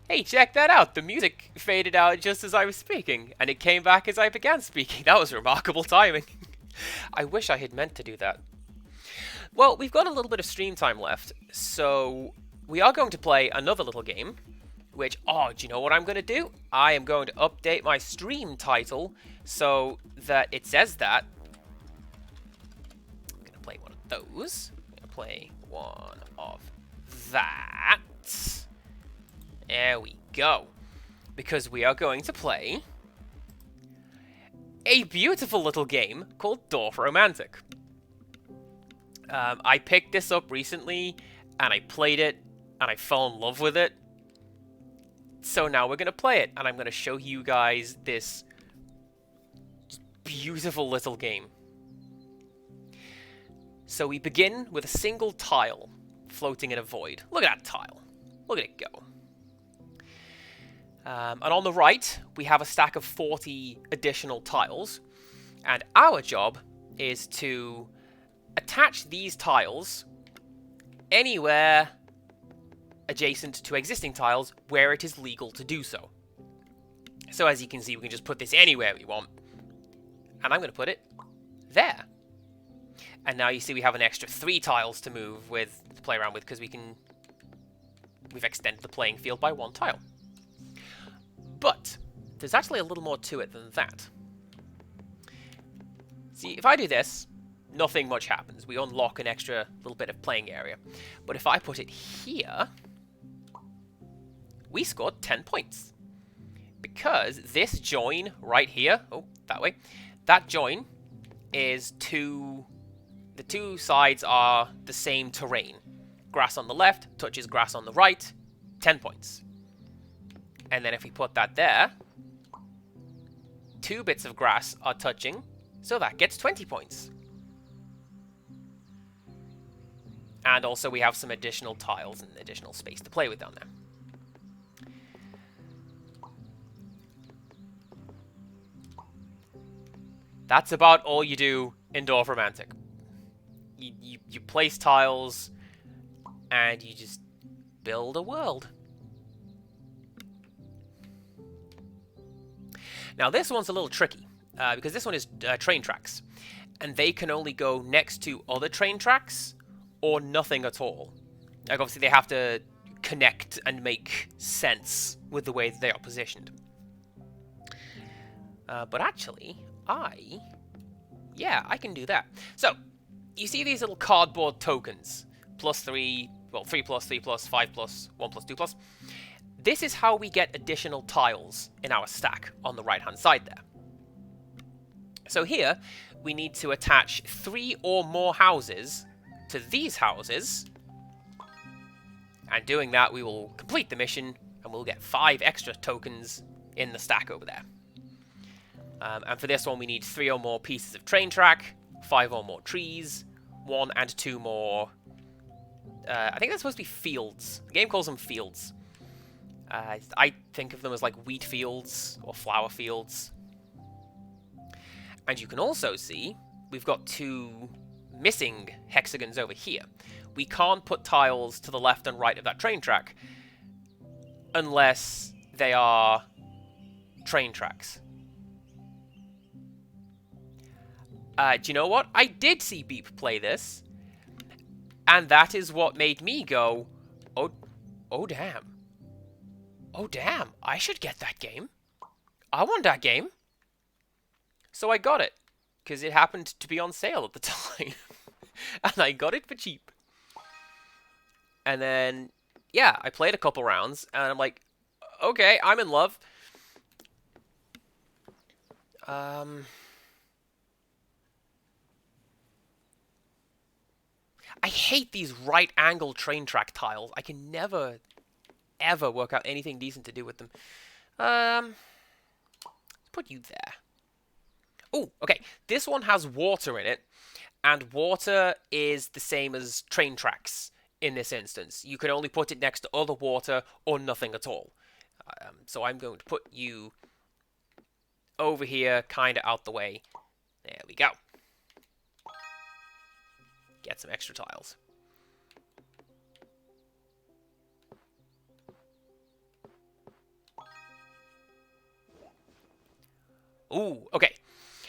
Hey, check that out! The music faded out just as I was speaking, and it came back as I began speaking. That was remarkable timing. I wish I had meant to do that. Well, we've got a little bit of stream time left, so we are going to play another little game, which, oh, do you know what I'm going to do? I am going to update my stream title so that it says that. I'm going to play one of those. I'm going to play one of that. There we go. Because we are going to play a beautiful little game called Dorfromantik. I picked this up recently, and I played it, and I fell in love with it. So now we're going to play it, and I'm going to show you guys this beautiful little game. So we begin with a single tile floating in a void. Look at that tile. Look at it go. And on the right, we have a stack of 40 additional tiles, and our job is to attach these tiles anywhere adjacent to existing tiles where it is legal to do so. So as you can see, we can just put this anywhere we want, and I'm going to put it there. And now you see we have an extra 3 tiles to move with, to play around with, because we've extended the playing field by 1 tile. But there's actually a little more to it than that. See, if I do this, nothing much happens. We unlock an extra little bit of playing area. But if I put it here, we scored 10 points. Because this join right here, oh, that way, that join is the two sides are the same terrain. Grass on the left touches grass on the right, 10 points. And then if we put that there, 2 bits of grass are touching, so that gets 20 points. And also we have some additional tiles and additional space to play with down there. That's about all you do in Dorfromantik. You place tiles, and you just build a world. Now this one's a little tricky, because this one is train tracks, and they can only go next to other train tracks, or nothing at all. Like, obviously they have to connect and make sense with the way that they are positioned. But actually, I can do that. So, you see these little cardboard tokens, +3, well, 3+, 3+, 5+, 1+, 2+. This is how we get additional tiles in our stack on the right-hand side there. So here, we need to attach 3 or more houses to these houses. And doing that, we will complete the mission, and we'll get 5 extra tokens in the stack over there. And for this one, we need 3 or more pieces of train track, 5 or more trees, 1 and 2 more... I think that's supposed to be fields. The game calls them fields. I think of them as like wheat fields or flower fields. And you can also see we've got 2 missing hexagons over here. We can't put tiles to the left and right of that train track unless they are train tracks. Do you know what? I did see Beep play this, and that is what made me go, oh damn. Oh, damn, I should get that game. I want that game. So I got it, because it happened to be on sale at the time. And I got it for cheap. And then, yeah, I played a couple rounds, and I'm like, okay, I'm in love. I hate these right-angle train track tiles. I can never... ever work out anything decent to do with them. Let's put you there. Oh, okay. This one has water in it, and water is the same as train tracks in this instance. You can only put it next to other water or nothing at all. So I'm going to put you over here, kind of out the way. There we go. Get some extra tiles. Ooh, okay.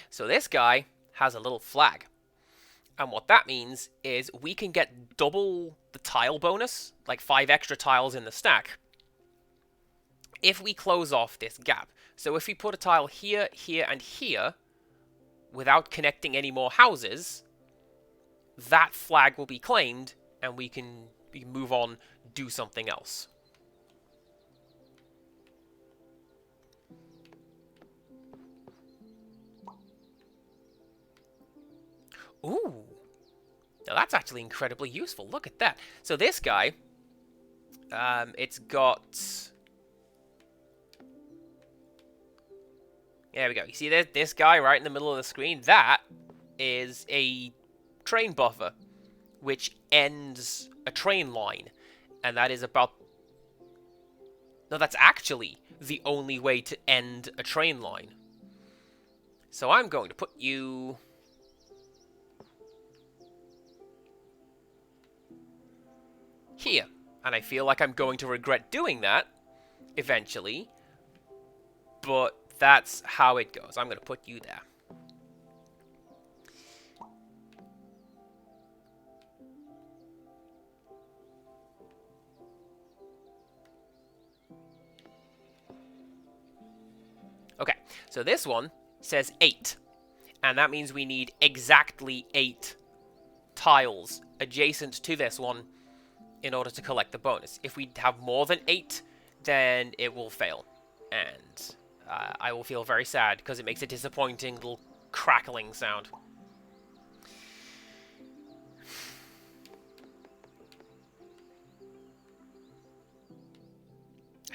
So this guy has a little flag. And what that means is we can get double the tile bonus, like 5 extra tiles in the stack, if we close off this gap. So if we put a tile here, here, and here, without connecting any more houses, that flag will be claimed, and we can move on, do something else. Ooh. Now that's actually incredibly useful. Look at that. So this guy, it's got... There we go. You see this guy right in the middle of the screen? That is a train buffer, which ends a train line. And that is about... No, that's actually the only way to end a train line. So I'm going to put you... here. And I feel like I'm going to regret doing that eventually. But that's how it goes. I'm going to put you there. Okay, so this one says 8. And that means we need exactly 8 tiles adjacent to this one in order to collect the bonus. If we have more than 8, then it will fail. And I will feel very sad because it makes a disappointing little crackling sound.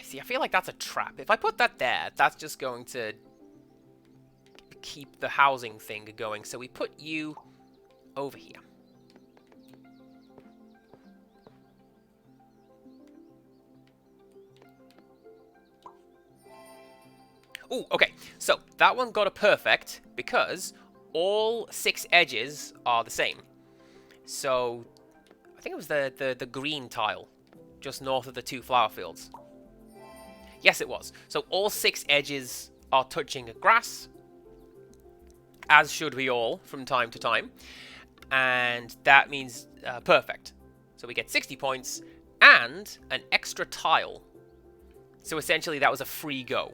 See, I feel like that's a trap. If I put that there, that's just going to keep the housing thing going. So we put you over here. Ooh, okay. So that one got a perfect because all 6 edges are the same. So I think it was the green tile just north of the 2 flower fields. Yes, it was. So all 6 edges are touching grass, as should we all from time to time. And that means perfect. So we get 60 points and an extra tile. So essentially that was a free go.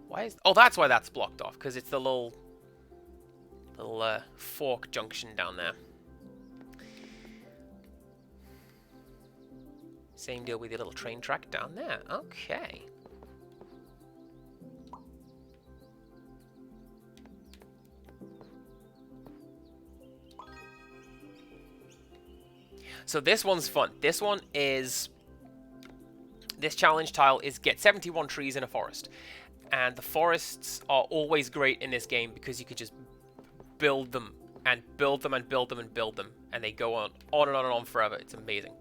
Why is... Oh, that's why that's blocked off, because it's the little fork junction down there. Same deal with the little train track down there. Okay. So this one's fun. This one is... This challenge tile is get 71 trees in a forest. And the forests are always great in this game because you could just build them and build them and build them and build them. And they go on and on and on forever. It's amazing.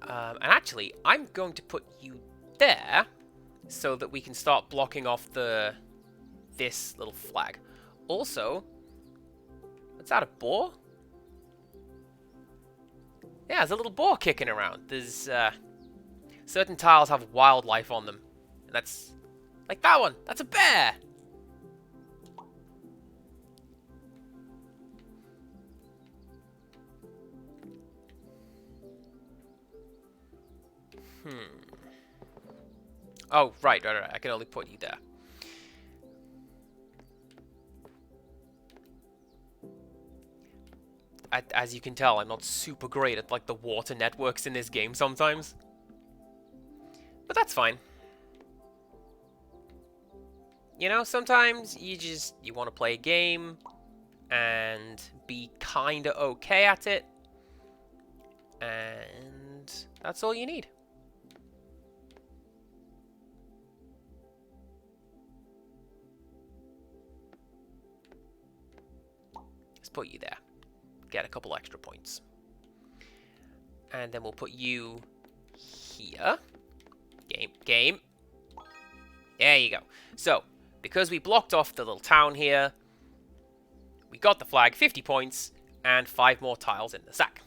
And actually, I'm going to put you there so that we can start blocking off this little flag. Also, is that a boar? Yeah, there's a little boar kicking around. There's certain tiles have wildlife on them. And that's... Like that one. That's a bear. Oh, right. I can only put you there. As you can tell, I'm not super great at like the water networks in this game sometimes. But that's fine. You know, sometimes you want to play a game and be kind of okay at it. And that's all you need. Let's put you there. Get a couple extra points. And then we'll put you here. Game. There you go. So, because we blocked off the little town here, We got the flag, 50 points, and 5 more tiles in the sack.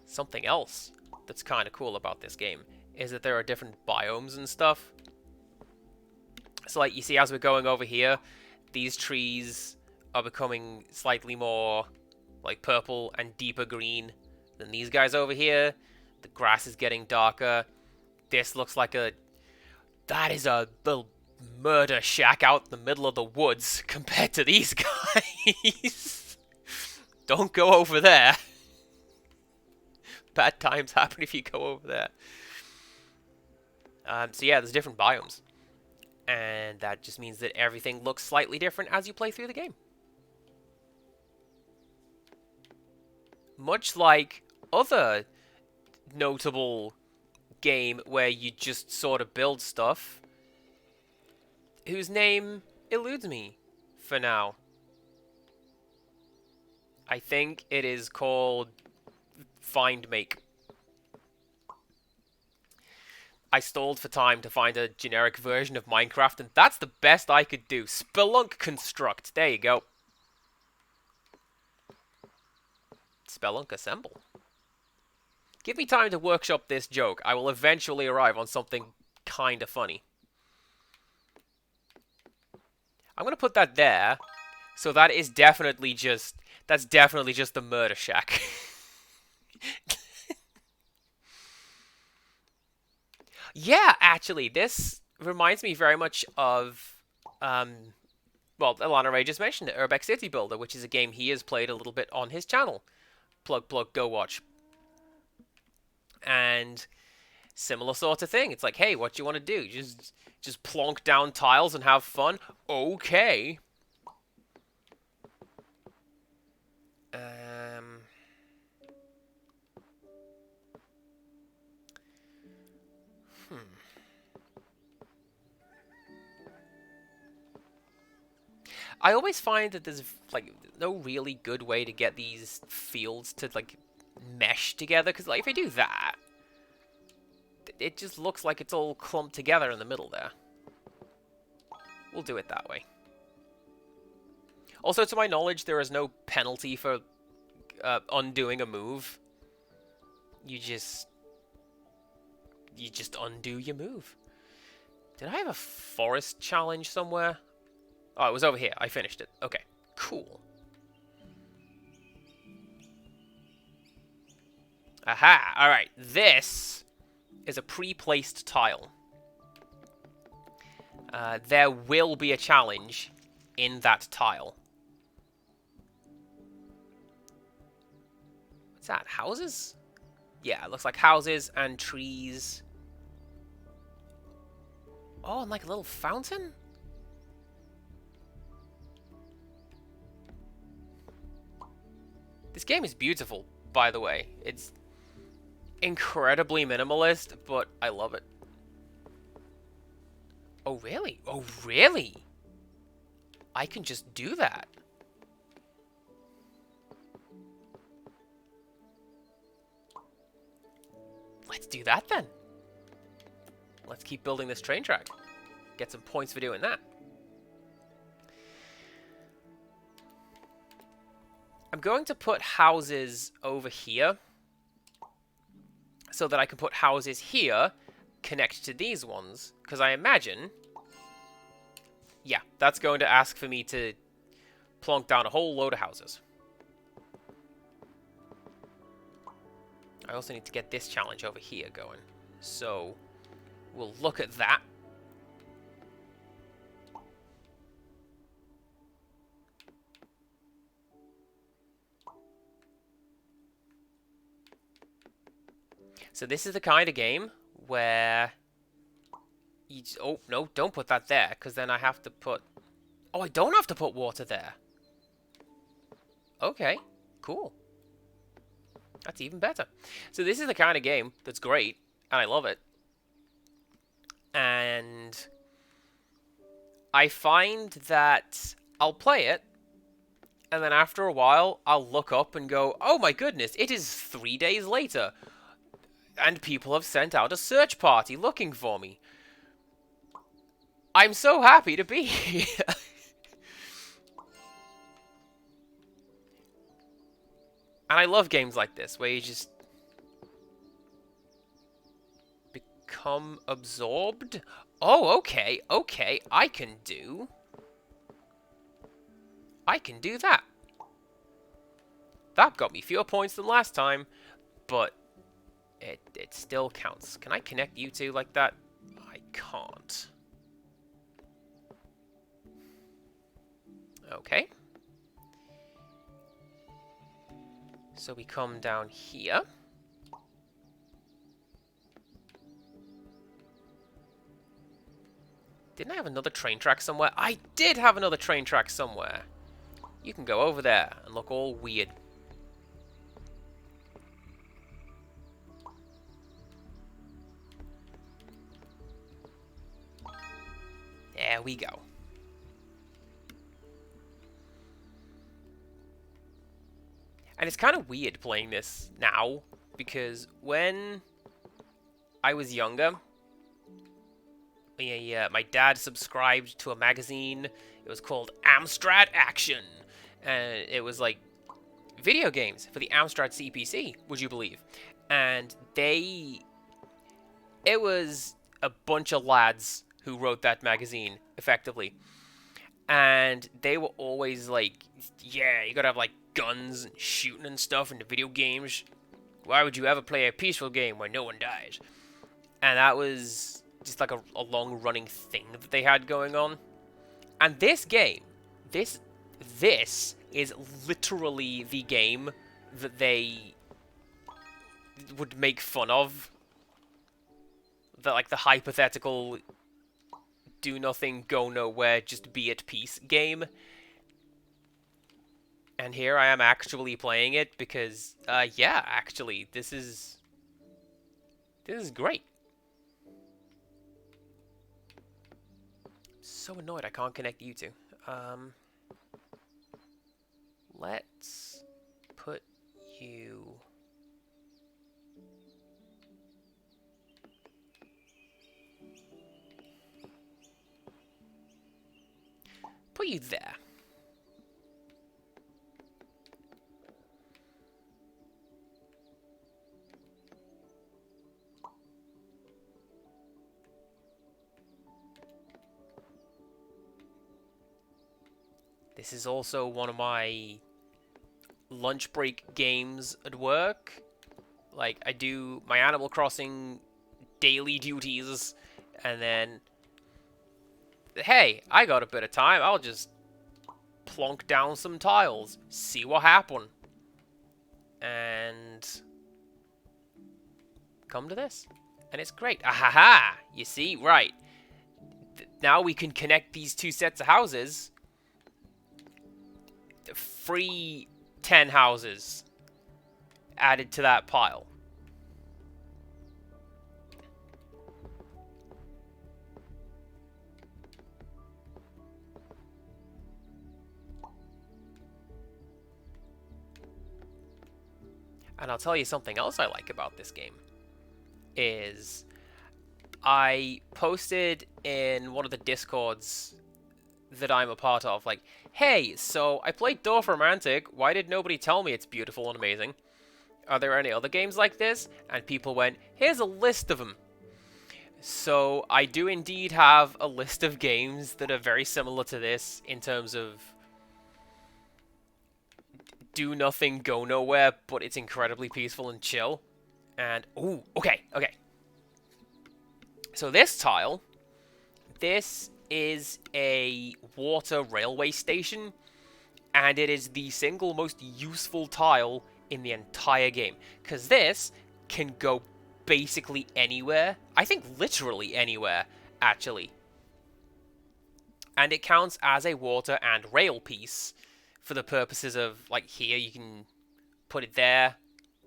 Something else that's kind of cool about this game is that there are different biomes and stuff. So like you see as we're going over here, these trees are becoming slightly more like purple and deeper green than these guys over here. The grass is getting darker. This looks like that is a little murder shack out in the middle of the woods compared to these guys. Don't go over there. Bad times happen if you go over there. So yeah, there's different biomes. And that just means that everything looks slightly different as you play through the game. Much like other notable game where you just sort of build stuff, whose name eludes me for now. I think it is called Find Make. I stalled for time to find a generic version of Minecraft, and that's the best I could do. Spelunk Construct. There you go. Spelunk Assemble. Give me time to workshop this joke. I will eventually arrive on something kind of funny. I'm going to put that there. So that is definitely just... That's definitely just the murder shack. Yeah, actually, this reminds me very much of, well, Alana Ray just mentioned it, Urbex City Builder, which is a game he has played a little bit on his channel. Plug, go watch. And similar sort of thing. It's like, hey, what do you want to do? Just plonk down tiles and have fun? Okay. I always find that there's, like, no really good way to get these fields to, like, mesh together. Because, like, if I do that, it just looks like it's all clumped together in the middle there. We'll do it that way. Also, to my knowledge, there is no penalty for undoing a move. You just undo your move. Did I have a forest challenge somewhere? Oh, it was over here. I finished it. Okay, cool. Aha! Alright, this is a pre-placed tile. There will be a challenge in that tile. What's that? Houses? Yeah, it looks like houses and trees. Oh, and like a little fountain? This game is beautiful, by the way. It's incredibly minimalist, but I love it. Oh, really? Oh, really? I can just do that. Let's do that then. Let's keep building this train track. Get some points for doing that. I'm going to put houses over here so that I can put houses here, connect to these ones, because I imagine, yeah, that's going to ask for me to plonk down a whole load of houses. I also need to get this challenge over here going, so we'll look at that. So this is the kind of game where you just, oh, no, don't put that there, because then I have to put... Oh, I don't have to put water there. Okay, cool. That's even better. So this is the kind of game that's great, and I love it. And I find that I'll play it, and then after a while, I'll look up and go, oh my goodness, it is 3 days later. And people have sent out a search party looking for me. I'm so happy to be here. And I love games like this, where you just become absorbed. Oh, okay, okay, I can do that. That got me fewer points than last time, but it still counts. Can I connect you two like that? I can't. Okay. So we come down here. Didn't I have another train track somewhere? I did have another train track somewhere. You can go over there and look all weird. There we go. And it's kind of weird playing this now, because when I was younger, my dad subscribed to a magazine. It was called Amstrad Action. And it was like video games for the Amstrad CPC, would you believe? And it was a bunch of lads who wrote that magazine, effectively. And they were always like, yeah, you gotta have like guns and shooting and stuff in the video games. Why would you ever play a peaceful game where no one dies? And that was just like a long-running thing that they had going on. And this game, this is literally the game that they would make fun of. The hypothetical do nothing, go nowhere, just be at peace game. And here I am actually playing it because, yeah, actually, this is great. So annoyed I can't connect you two. Let's put you... Put you there. This is also one of my lunch break games at work. Like, I do my Animal Crossing daily duties, and then, hey, I got a bit of time, I'll just plonk down some tiles, see what happens. And come to this. And it's great. Ahaha! You see? Right. Now we can connect these two sets of houses. Free 10 houses added to that pile. And I'll tell you something else I like about this game. Is I posted in one of the Discords that I'm a part of, like, hey, so I played Dorfromantik, why did nobody tell me it's beautiful and amazing? Are there any other games like this? And people went, here's a list of them. So I do indeed have a list of games that are very similar to this in terms of do nothing, go nowhere, but it's incredibly peaceful and chill. And, ooh, okay. So this tile, this is a water railway station, and it is the single most useful tile in the entire game, because this can go basically anywhere. I think literally anywhere, actually. And it counts as a water and rail piece for the purposes of, like, here you can put it there,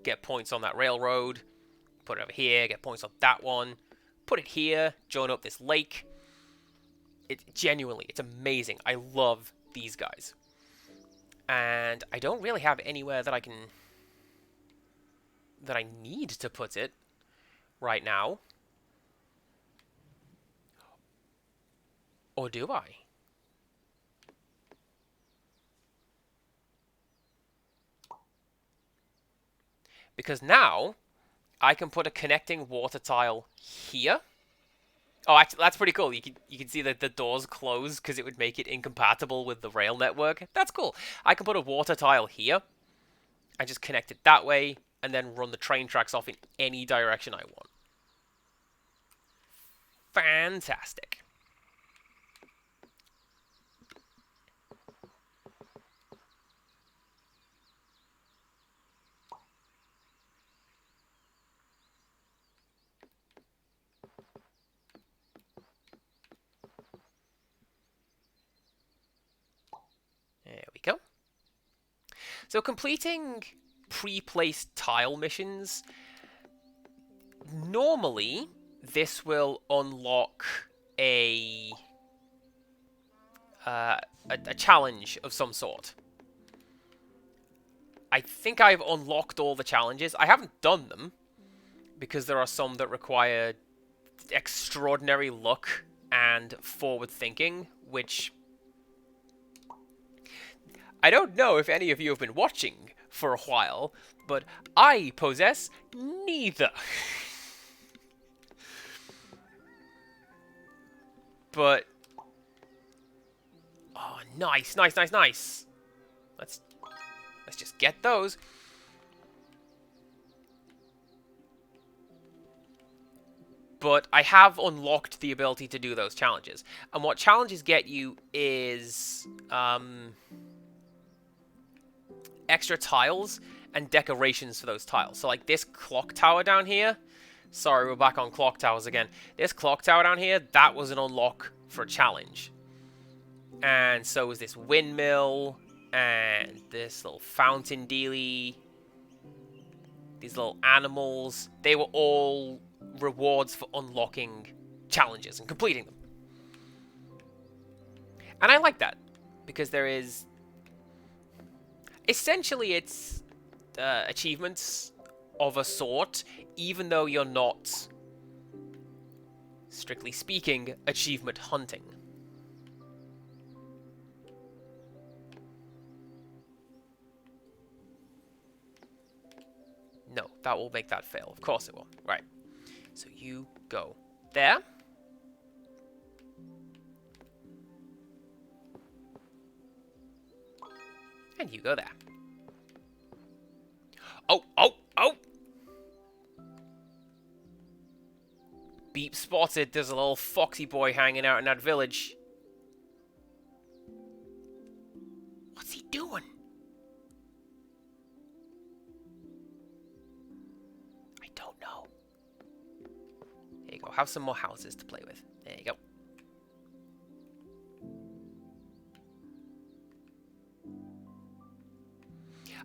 get points on that railroad, put it over here, get points on that one, put it here, join up this lake. Genuinely, it's amazing. I love these guys. And I don't really have anywhere that I need to put it. right now. Or do I? Because now I can put a connecting water tile here. Oh, actually, that's pretty cool. You can see that the doors close because it would make it incompatible with the rail network. That's cool. I can put a water tile here and just connect it that way and then run the train tracks off in any direction I want. Fantastic. There we go. So completing pre-placed tile missions, normally this will unlock a challenge of some sort. I think I've unlocked all the challenges. I haven't done them because there are some that require extraordinary luck and forward thinking, which I don't know if any of you have been watching for a while, but I possess neither. But oh, nice, nice, nice, nice. Let's just get those. But I have unlocked the ability to do those challenges. And what challenges get you is extra tiles and decorations for those tiles. So like this clock tower down here. Sorry, we're back on clock towers again. This clock tower down here, that was an unlock for a challenge. And so was this windmill and this little fountain dealy. These little animals. They were all rewards for unlocking challenges and completing them. And I like that because there is essentially it's achievements of a sort, even though you're not, strictly speaking, achievement hunting. No, that will make that fail. Of course it will. Right. So you go there. And you go there. Oh, oh, oh! Beep spotted. There's a little foxy boy hanging out in that village. What's he doing? I don't know. There you go. Have some more houses to play with. There you go.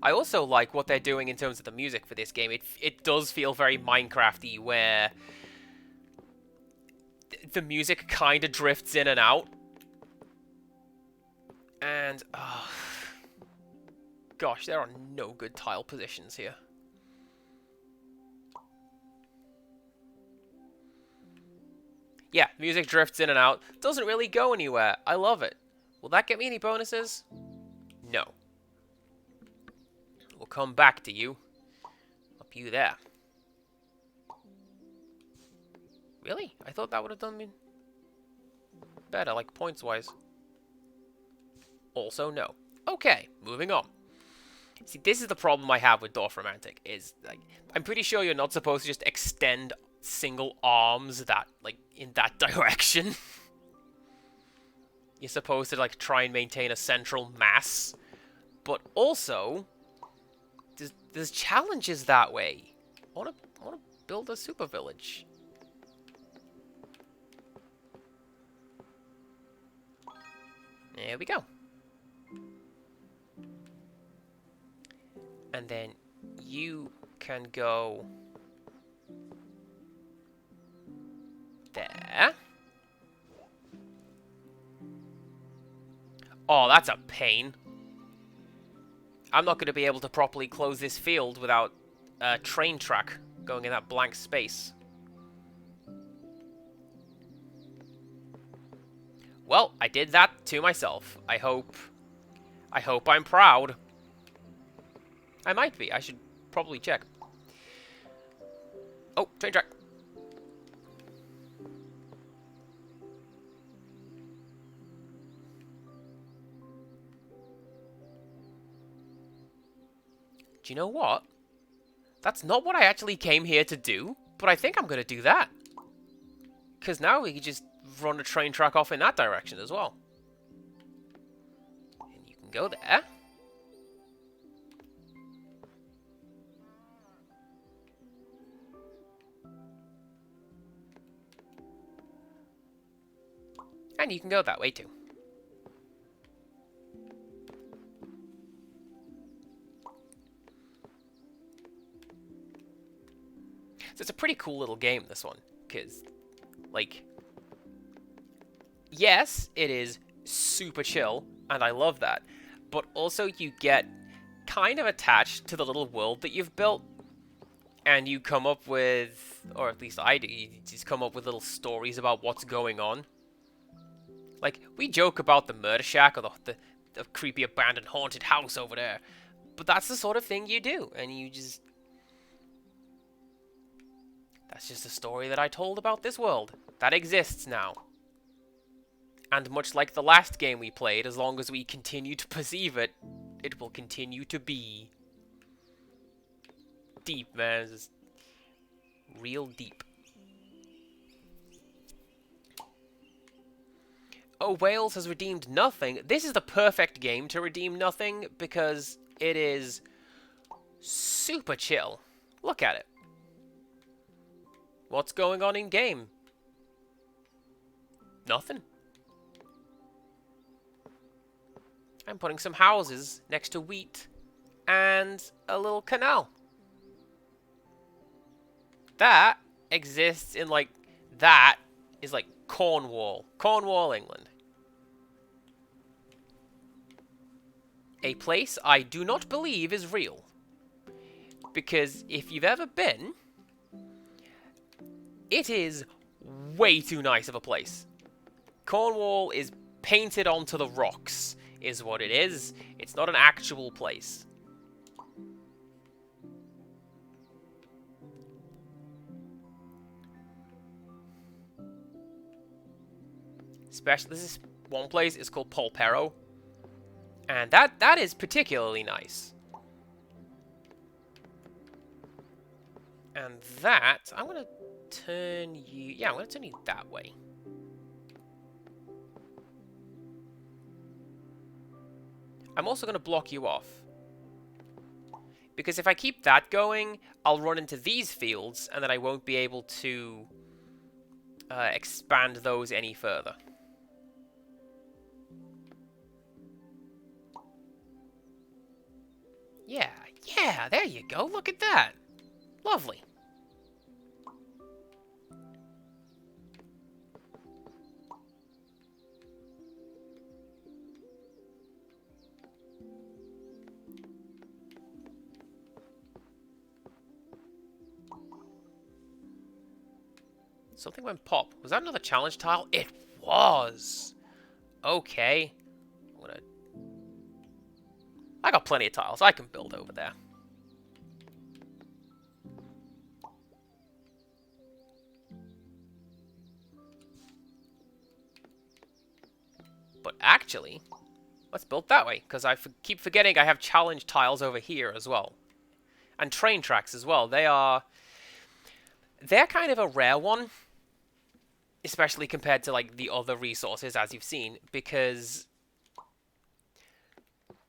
I also like what they're doing in terms of the music for this game. It does feel very Minecraft-y, where the music kind of drifts in and out. And, gosh, there are no good tile positions here. Yeah, music drifts in and out. Doesn't really go anywhere. I love it. Will that get me any bonuses? No. We'll come back to you. Up you there. Really? I thought that would have done me better, like points-wise. Also, no. Okay, moving on. See, this is the problem I have with Dorfromantik, is, like, I'm pretty sure you're not supposed to just extend single arms that, like, in that direction. You're supposed to, like, try and maintain a central mass. But also, there's challenges that way. I wanna build a super village. There we go. And then you can go there. Oh, that's a pain. I'm not going to be able to properly close this field without a train track going in that blank space. Well, I did that to myself. I hope I'm proud. I might be. I should probably check. Oh, train track. Do you know what? That's not what I actually came here to do, but I think I'm going to do that. Because now we can just run the train track off in that direction as well. And you can go there. And you can go that way too. So it's a pretty cool little game, this one. Because, like, yes, it is super chill, and I love that. But also you get kind of attached to the little world that you've built. And you come up with, or at least I do, you just come up with little stories about what's going on. Like, we joke about the murder shack or the creepy abandoned haunted house over there. But that's the sort of thing you do, and you just... That's just a story that I told about this world. That exists now. And much like the last game we played, as long as we continue to perceive it, it will continue to be. Deep, man. It's real deep. Oh, Wales has redeemed nothing. This is the perfect game to redeem nothing because it is super chill. Look at it. What's going on in game? Nothing. I'm putting some houses next to wheat and a little canal. That exists in, like, that is like Cornwall. Cornwall, England. A place I do not believe is real. Because if you've ever been, it is way too nice of a place. Cornwall is painted onto the rocks, is what it is. It's not an actual place. Especially, this is one place, it's called Polperro. And that is particularly nice. And that, I'm going to turn you... Yeah, I'm going to turn you that way. I'm also going to block you off. Because if I keep that going, I'll run into these fields, and then I won't be able to expand those any further. Yeah, there you go. Look at that. Lovely. Something went pop. Was that another challenge tile? It was. Okay. I got plenty of tiles. I can build over there. But actually, let's build that way, because I keep forgetting I have challenge tiles over here as well. And train tracks as well. They're kind of a rare one, especially compared to, like, the other resources, as you've seen, because,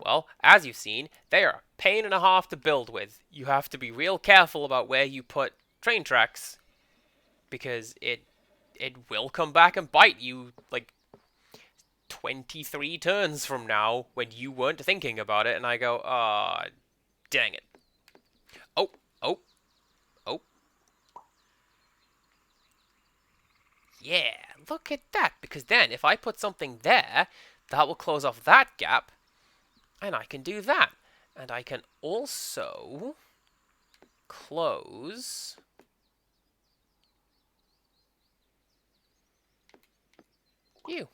well, as you've seen, they are a pain and a half to build with. You have to be real careful about where you put train tracks, because it will come back and bite you, like, 23 turns from now when you weren't thinking about it, and I go, ah, dang it. Oh, oh, oh. Yeah, look at that, because then if I put something there, that will close off that gap, and I can do that. And I can also close you.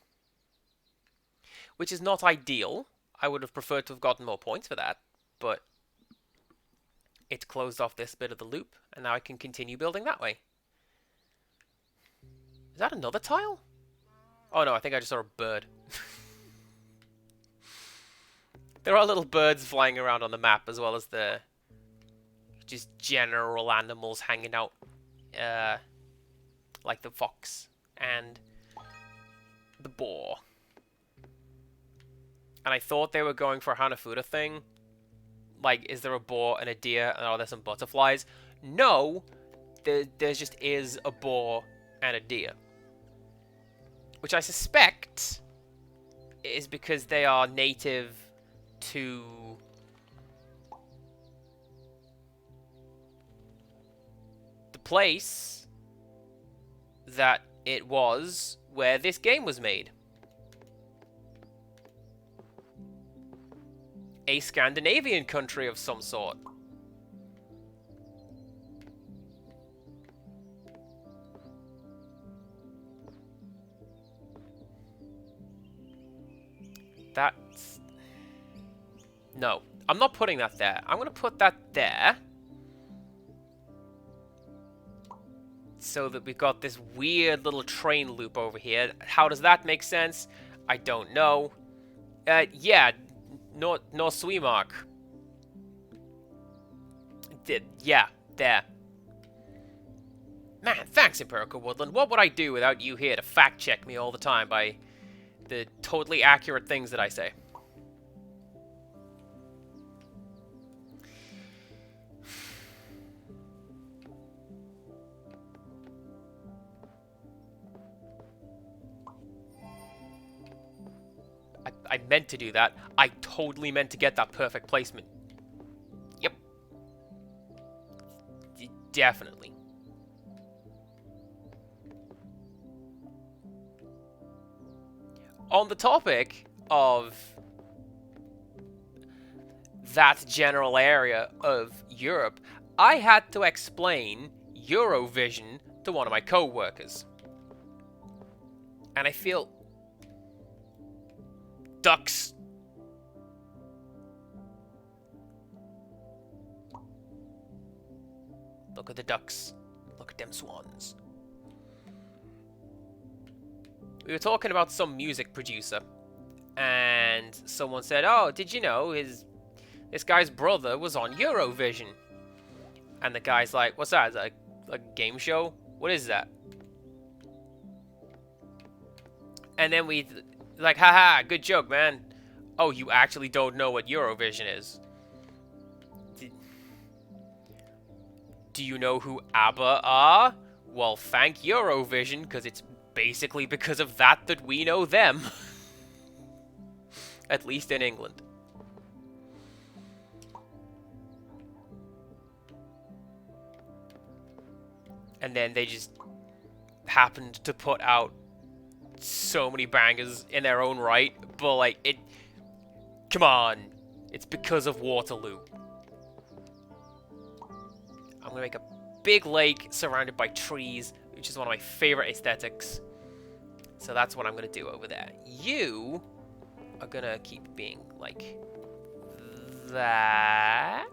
which is not ideal. I would have preferred to have gotten more points for that, but it closed off this bit of the loop, and now I can continue building that way. Is that another tile? Oh no, I think I just saw a bird. There are little birds flying around on the map, as well as the just general animals hanging out, like the fox and the boar. And I thought they were going for a Hanafuda thing. Like, is there a boar and a deer, and are there some butterflies? No, there just is a boar and a deer. Which I suspect is because they are native to the place that it was where this game was made. A Scandinavian country of some sort. That's... No, I'm not putting that there. I'm going to put that there. So that we've got this weird little train loop over here. How does that make sense? I don't know. Yeah, no Sweemark. Yeah, there. Man, thanks, Empirical Woodland. What would I do without you here to fact-check me all the time by the totally accurate things that I say? I meant to do that. I totally meant to get that perfect placement. Yep. Definitely. On the topic of that general area of Europe, I had to explain Eurovision to one of my co-workers. And I feel... Ducks. Look at the ducks. Look at them swans. We were talking about some music producer, and someone said, "Oh, did you know this guy's brother was on Eurovision?" And the guy's like, "What's that? Is that a game show? What is that?" And then we like, haha, good joke, man. Oh, you actually don't know what Eurovision is? Do you know who ABBA are? Well, thank Eurovision, because it's basically because of that we know them. At least in England. And then they just happened to put out so many bangers in their own right, but like, it... Come on. It's because of Waterloo. I'm gonna make a big lake surrounded by trees, which is one of my favorite aesthetics. So that's what I'm gonna do over there. You are gonna keep being like that.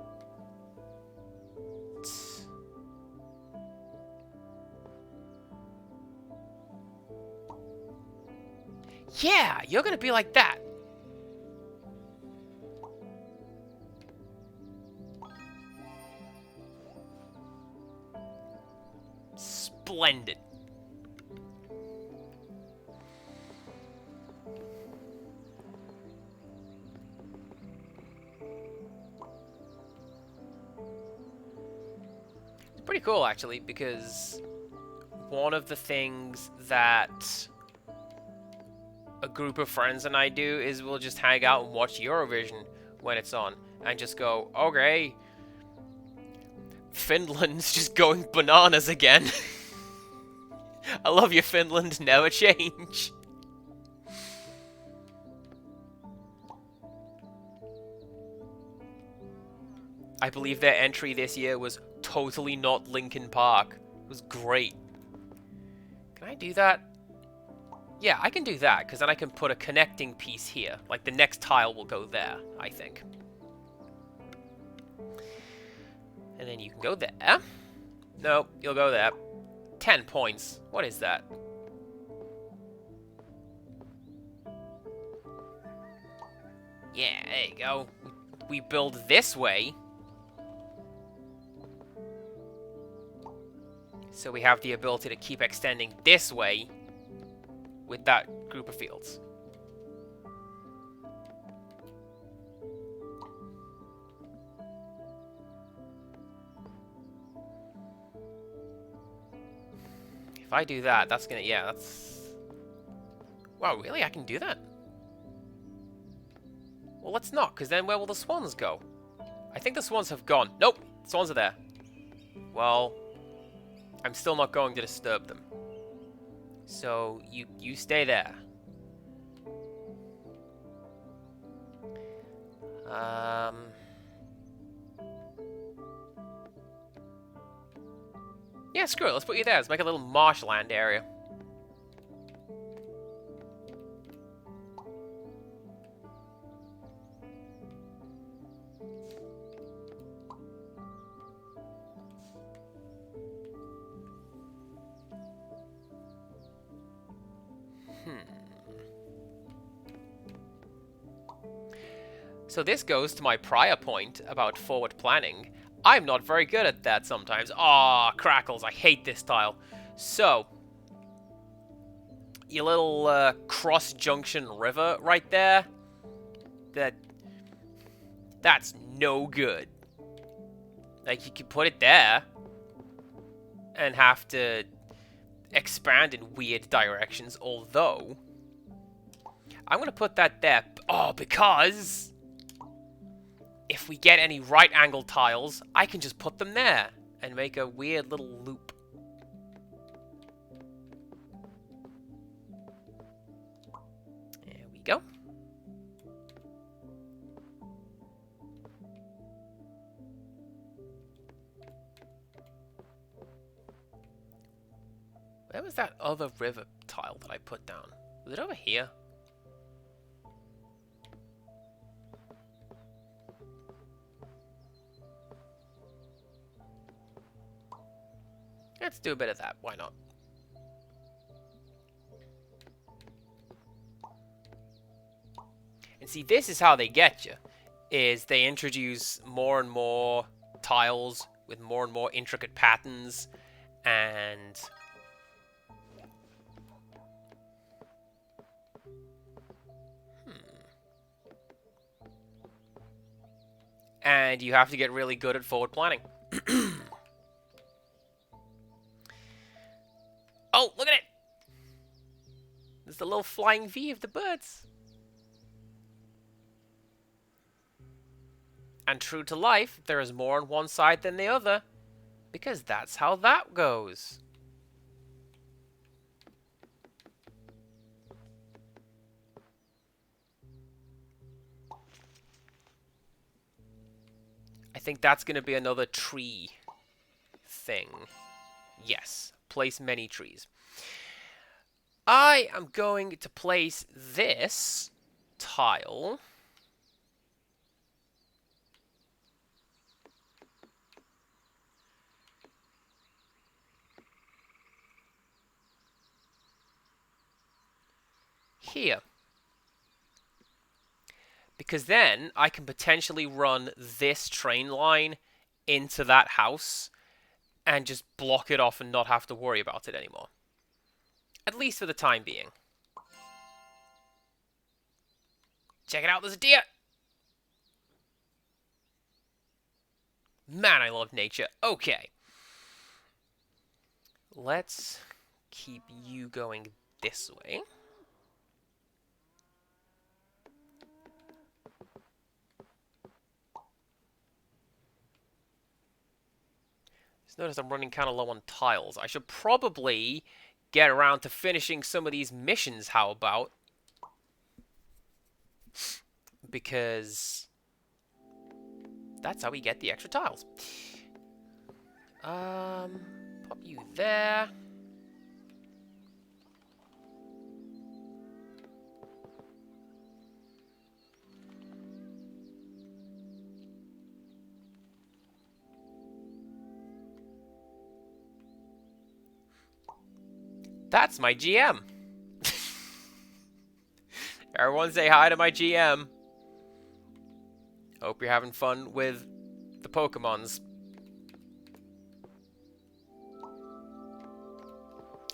Yeah, you're gonna be like that. Splendid. It's pretty cool, actually, because one of the things that a group of friends and I do is we'll just hang out and watch Eurovision when it's on and just go, okay, Finland's just going bananas again. I love you, Finland, never change. I believe their entry this year was totally not Linkin Park. It was great. Can I do that? Yeah, I can do that, because then I can put a connecting piece here. Like, the next tile will go there, I think. And then you can go there. No, you'll go there. 10 points. What is that? Yeah, there you go. We build this way. So we have the ability to keep extending this way with that group of fields. If I do that, that's gonna, yeah, that's... Wow, really? I can do that? Well, let's not, because then where will the swans go? I think the swans have gone. Nope, swans are there. Well, I'm still not going to disturb them. So, you stay there. Yeah, screw it. Let's put you there. Let's make a little marshland area. So this goes to my prior point about forward planning. I'm not very good at that sometimes. Aw, crackles, I hate this tile. So, your little cross-junction river right there, that's no good. Like, you could put it there and have to expand in weird directions, although I'm going to put that there. Oh, because if we get any right-angle tiles, I can just put them there and make a weird little loop. There we go. Where was that other river tile that I put down? Was it over here? Let's do a bit of that. Why not? And see, this is how they get you. Is they introduce more and more tiles with more and more intricate patterns and... And you have to get really good at forward planning. Oh, look at it! There's the little flying V of the birds. And true to life, there is more on one side than the other. Because that's how that goes. I think that's going to be another tree thing. Yes. Place many trees. I am going to place this tile here. Because then I can potentially run this train line into that house and just block it off and not have to worry about it anymore. At least for the time being. Check it out, there's a deer! Man, I love nature. Okay. Let's keep you going this way. Just notice I'm running kind of low on tiles. I should probably get around to finishing some of these missions, how about? Because that's how we get the extra tiles. Pop you there. That's my GM. Everyone say hi to my GM. Hope you're having fun with the Pokemons.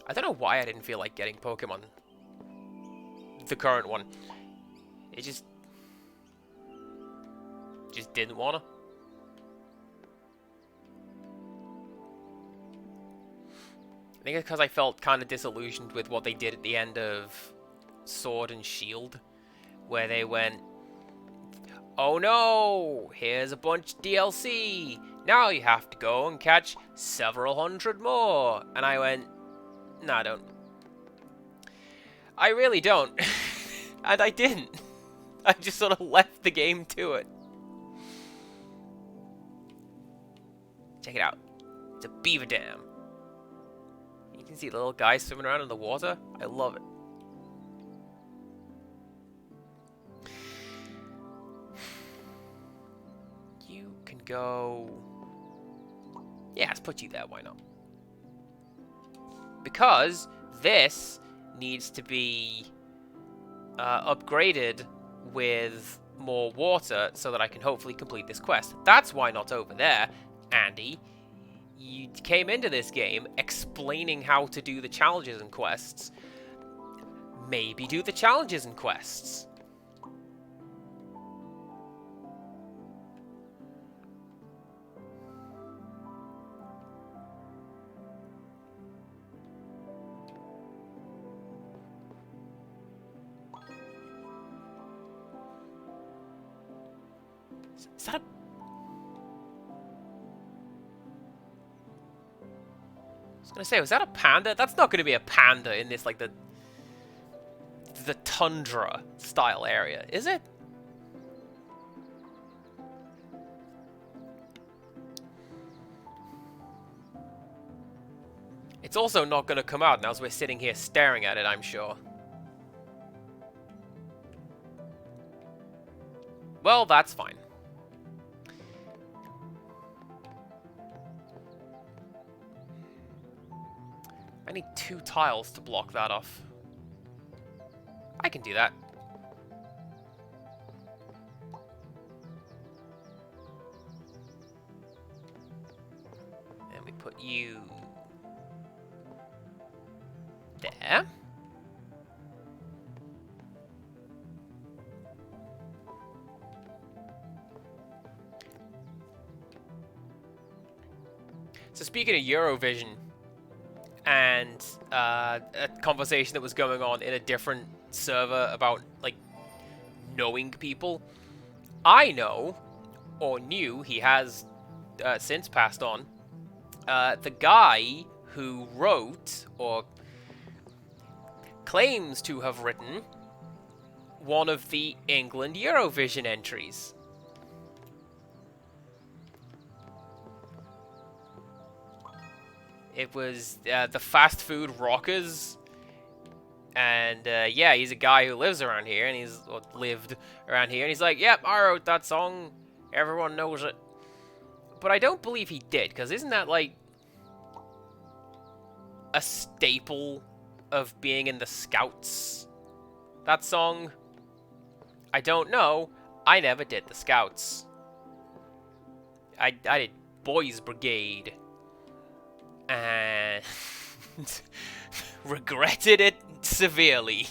I don't know why I didn't feel like getting Pokemon. The current one. It just didn't wanna. I think it's because I felt kind of disillusioned with what they did at the end of Sword and Shield, where they went, oh no, here's a bunch of DLC. Now you have to go and catch several hundred more. And I went, no, I don't. I really don't. And I didn't. I just sort of left the game to it. Check it out. It's a beaver dam. You can see the little guy swimming around in the water. I love it. You can go... Yeah, let's put you there. Why not? Because this needs to be upgraded with more water so that I can hopefully complete this quest. That's why not over there, Andy. You came into this game explaining how to do the challenges and quests. Maybe do the challenges and quests. Is that a... I was gonna say, was that a panda? That's not gonna be a panda in this, like, the tundra style area, is it? It's also not gonna come out now as we're sitting here staring at it, I'm sure. Well, that's fine. I need 2 tiles to block that off. I can do that. And we put you there. So speaking of Eurovision, and a conversation that was going on in a different server about, like, knowing people. I know, or knew, he has since passed on, the guy who wrote, or claims to have written, one of the England Eurovision entries. It was the Fast Food Rockers, and yeah, he's a guy who lives around here, and he's lived around here, and he's like, yep, I wrote that song, everyone knows it. But I don't believe he did, because isn't that, like, a staple of being in the Scouts? That song? I don't know. I never did the Scouts. I did Boys Brigade. And regretted it severely.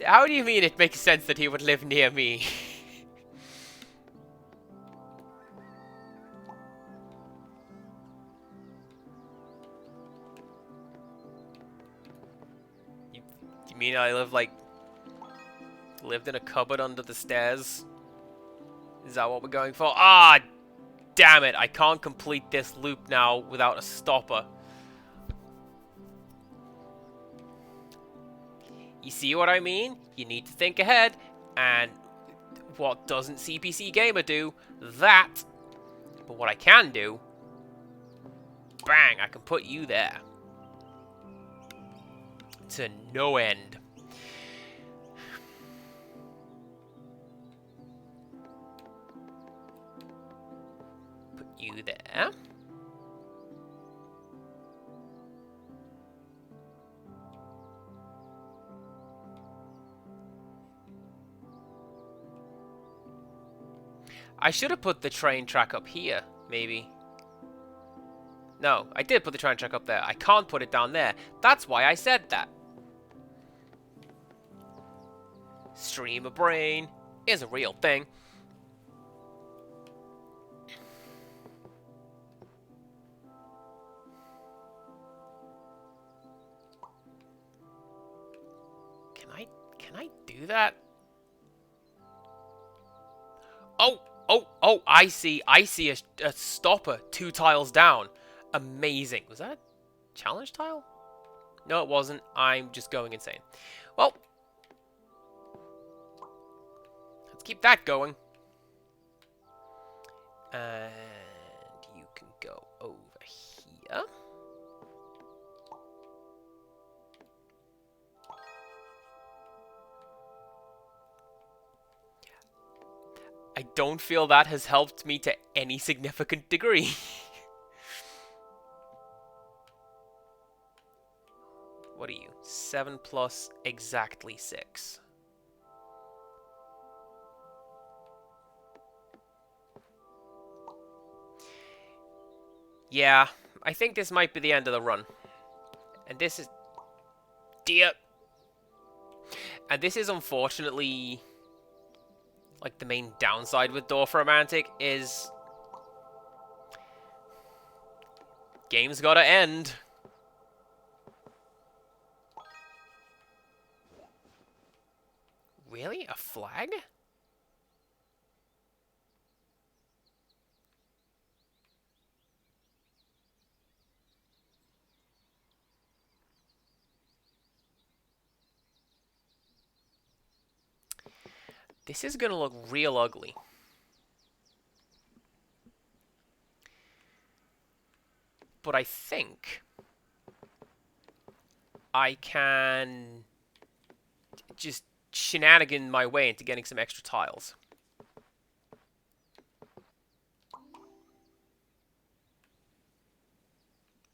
How do you mean it makes sense that he would live near me? You mean I lived in a cupboard under the stairs? Is that what we're going for? Ah, damn it. I can't complete this loop now without a stopper. You see what I mean? You need to think ahead. And what doesn't CPC Gamer do? That. But what I can do... Bang, I can put you there. To no end. I should have put the train track up here, maybe. No, I did put the train track up there. I can't put it down there. That's why I said that. Stream of brain is a real thing. Can I do that? Oh, I see a stopper 2 tiles down. Amazing. Was that a challenge tile? No, it wasn't. I'm just going insane. Well, let's keep that going. And you can go over here. I don't feel that has helped me to any significant degree. What are you? 7 plus exactly 6. Yeah, I think this might be the end of the run. And this is... Dear. And this is unfortunately... like, the main downside with Dorfromantik is... game's gotta end. Really? A flag? This is gonna look real ugly. But I think I can just shenanigan my way into getting some extra tiles.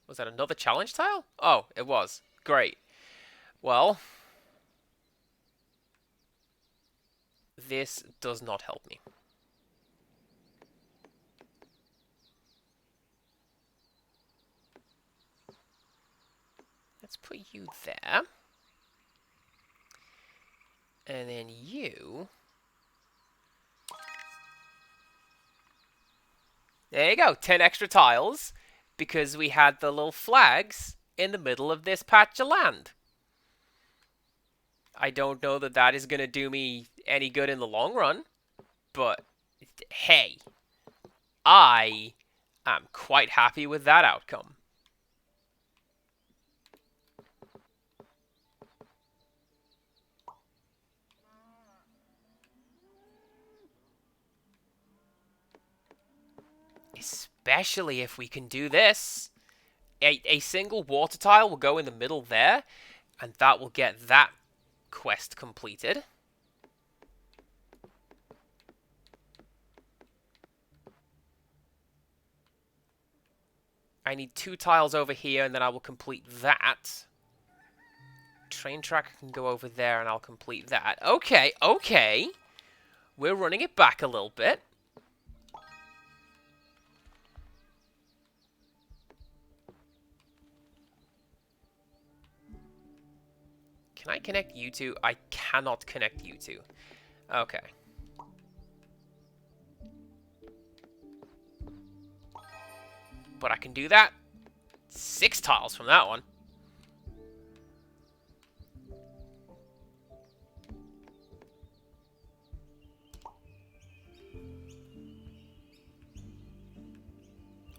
Was that another challenge tile? Oh, it was. Great. Well, this does not help me. Let's put you there. And then you... there you go, 10 extra tiles, because we had the little flags in the middle of this patch of land. I don't know that that is going to do me any good in the long run, but hey, I am quite happy with that outcome. Especially if we can do this. A single water tile will go in the middle there, and that will get that quest completed. I need 2 tiles over here, and then I will complete that. Train track can go over there, and I'll complete that. Okay, okay. We're running it back a little bit. Can I connect you two? I cannot connect you two. Okay. But I can do that. 6 tiles from that one.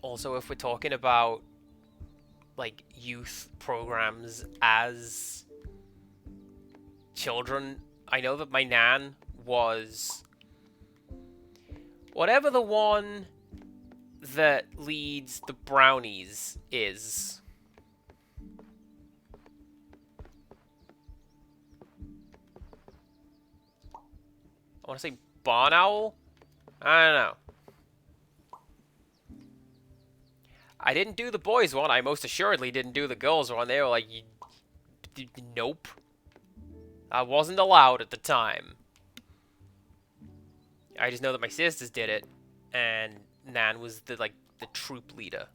Also, if we're talking about, like, youth programs as children, I know that my nan was whatever the one that leads the brownies is. I want to say barn owl? I don't know. I didn't do the boys one. I most assuredly didn't do the girls one. They were like, nope. I wasn't allowed at the time. I just know that my sisters did it, and Nan was the troop leader.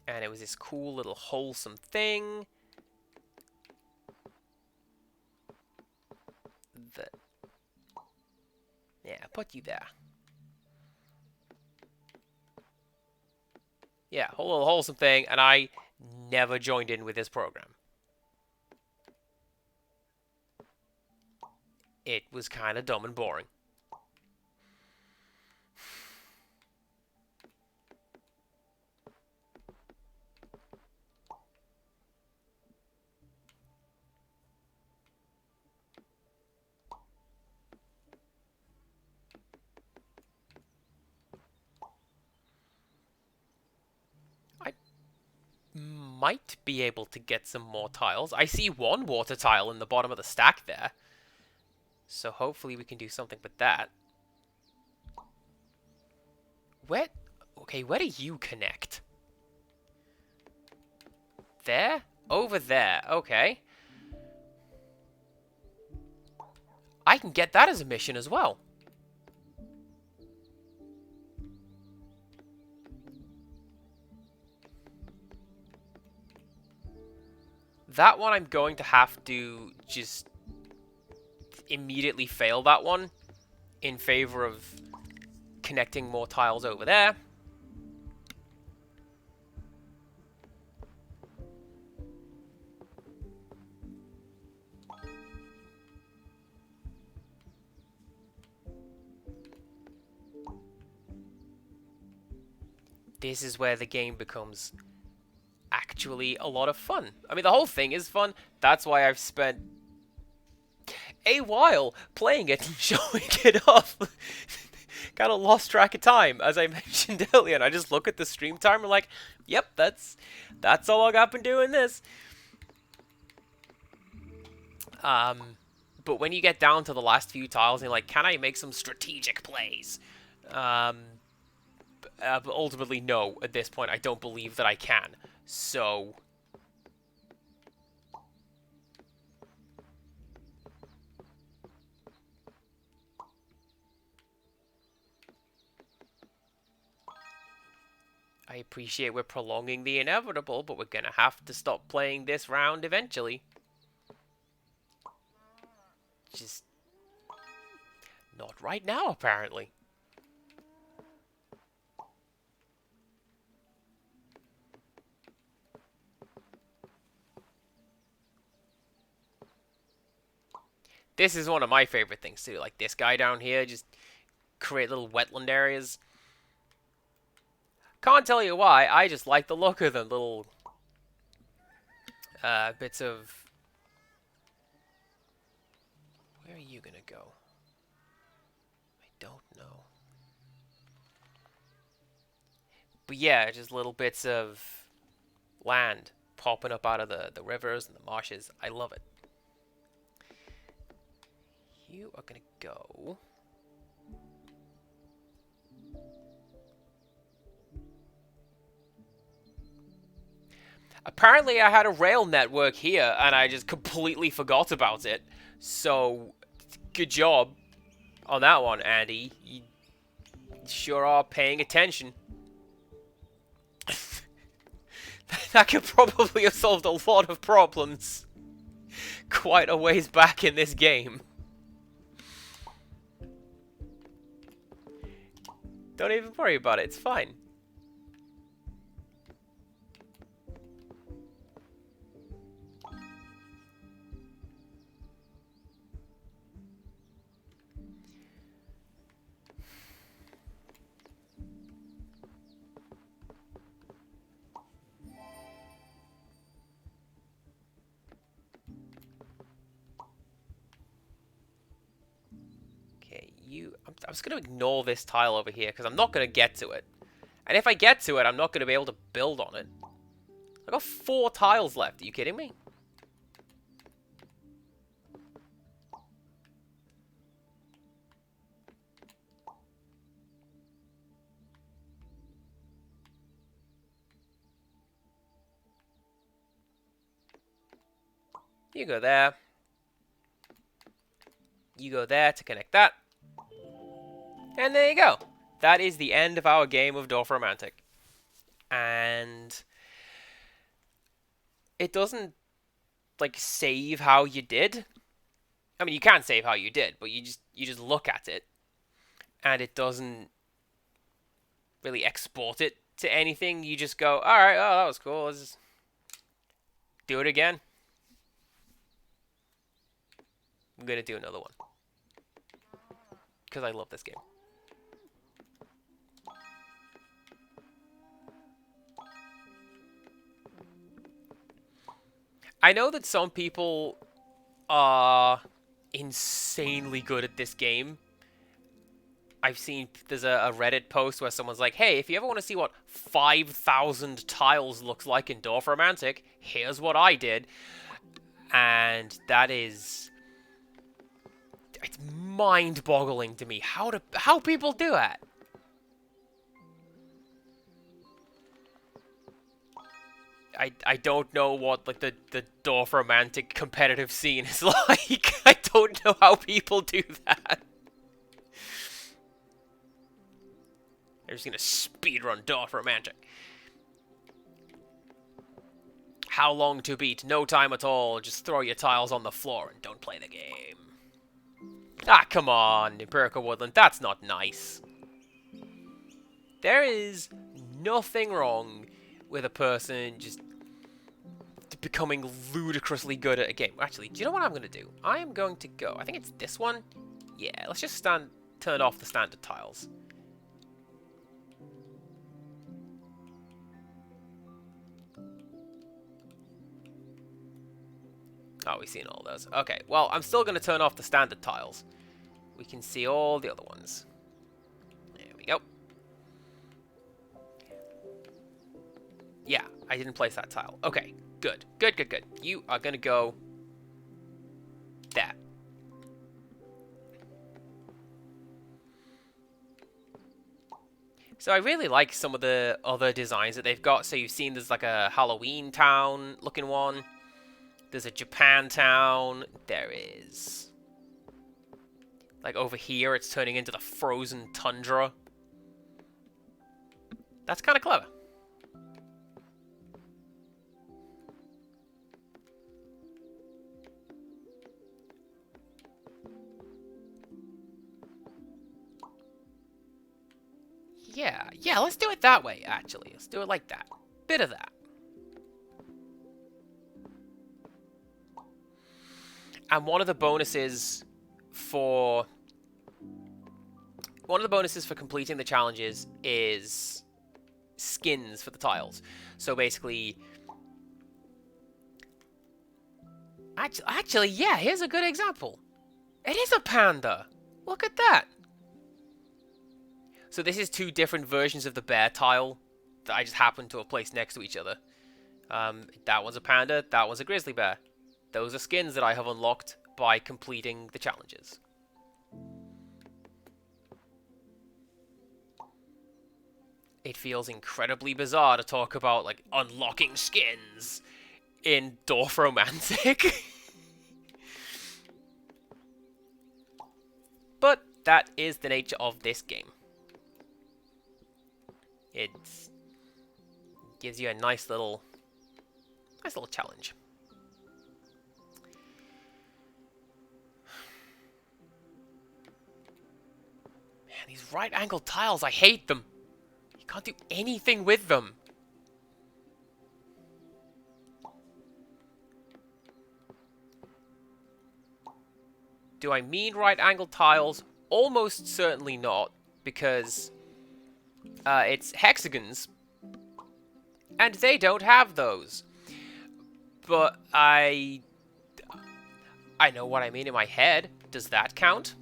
And it was this cool little wholesome thing that, yeah, put you there. Yeah, whole little wholesome thing, and I never joined in with this program. It was kind of dumb and boring. I might be able to get some more tiles. I see one water tile in the bottom of the stack there. So hopefully we can do something with that. Where? Okay, where do you connect? There? Over there. Okay. I can get that as a mission as well. That one I'm going to have to just immediately fail that one in favor of connecting more tiles over there. This is where the game becomes actually a lot of fun. I mean, the whole thing is fun. That's why I've spent a while playing it and showing it off. Kind of lost track of time, as I mentioned earlier, and I just look at the stream timer like, yep, that's how long I've been doing this. But when you get down to the last few tiles, and you're like, can I make some strategic plays? But ultimately, no. At this point, I don't believe that I can. So I appreciate we're prolonging the inevitable, but we're gonna have to stop playing this round eventually. Just not right now, apparently. This is one of my favorite things too. Like this guy down here, just create little wetland areas. Can't tell you why, I just like the look of them. Little bits of... Where are you gonna go? I don't know. But yeah, just little bits of land popping up out of the rivers and the marshes. I love it. You are gonna go... Apparently I had a rail network here, and I just completely forgot about it. So, good job on that one, Andy. You sure are paying attention. That could probably have solved a lot of problems quite a ways back in this game. Don't even worry about it, it's fine. I'm just going to ignore this tile over here, because I'm not going to get to it. And if I get to it, I'm not going to be able to build on it. I've got 4 tiles left. Are you kidding me? You go there. You go there to connect that. And there you go. That is the end of our game of Dorfromantik. And it doesn't, like, save how you did. I mean, you can save how you did, but you just look at it, and it doesn't really export it to anything. You just go, all right, oh, that was cool. Let's just do it again. I'm gonna do another one because I love this game. I know that some people are insanely good at this game. I've seen there's a Reddit post where someone's like, hey, if you ever want to see what 5,000 tiles looks like in Dorfromantik, here's what I did. And that is... it's mind-boggling to me how people do it. I don't know what like the Dorfromantik competitive scene is like. I don't know how people do that. They're just gonna speedrun Dorfromantik. How long to beat? No time at all. Just throw your tiles on the floor and don't play the game. Ah, come on, Empirical Woodland. That's not nice. There is nothing wrong with a person just becoming ludicrously good at a game. Actually, do you know what I'm going to do? I am going to go... I think it's this one. Yeah, let's just turn off the standard tiles. Oh, we've seen all those. Okay, well, I'm still going to turn off the standard tiles. We can see all the other ones. There we go. Yeah, I didn't place that tile. Okay, good. Good, good, good. You are going to go there. So I really like some of the other designs that they've got. So you've seen there's like a Halloween town looking one. There's a Japan town. There is... like over here, it's turning into the frozen tundra. That's kind of clever. Yeah, let's do it that way, actually. Let's do it like that. Bit of that. And one of the bonuses for completing the challenges is skins for the tiles. So basically, actually, yeah, here's a good example. It is a panda. Look at that. So this is two different versions of the bear tile that I just happened to have placed next to each other. That one's a panda, that one's a grizzly bear. Those are skins that I have unlocked by completing the challenges. It feels incredibly bizarre to talk about, like, unlocking skins in Dorfromantik. But that is the nature of this game. It gives you a nice little challenge. Man, these right-angle tiles, I hate them. You can't do anything with them. Do I mean right-angle tiles? Almost certainly not, because it's hexagons, and they don't have those. But I know what I mean in my head. Does that count?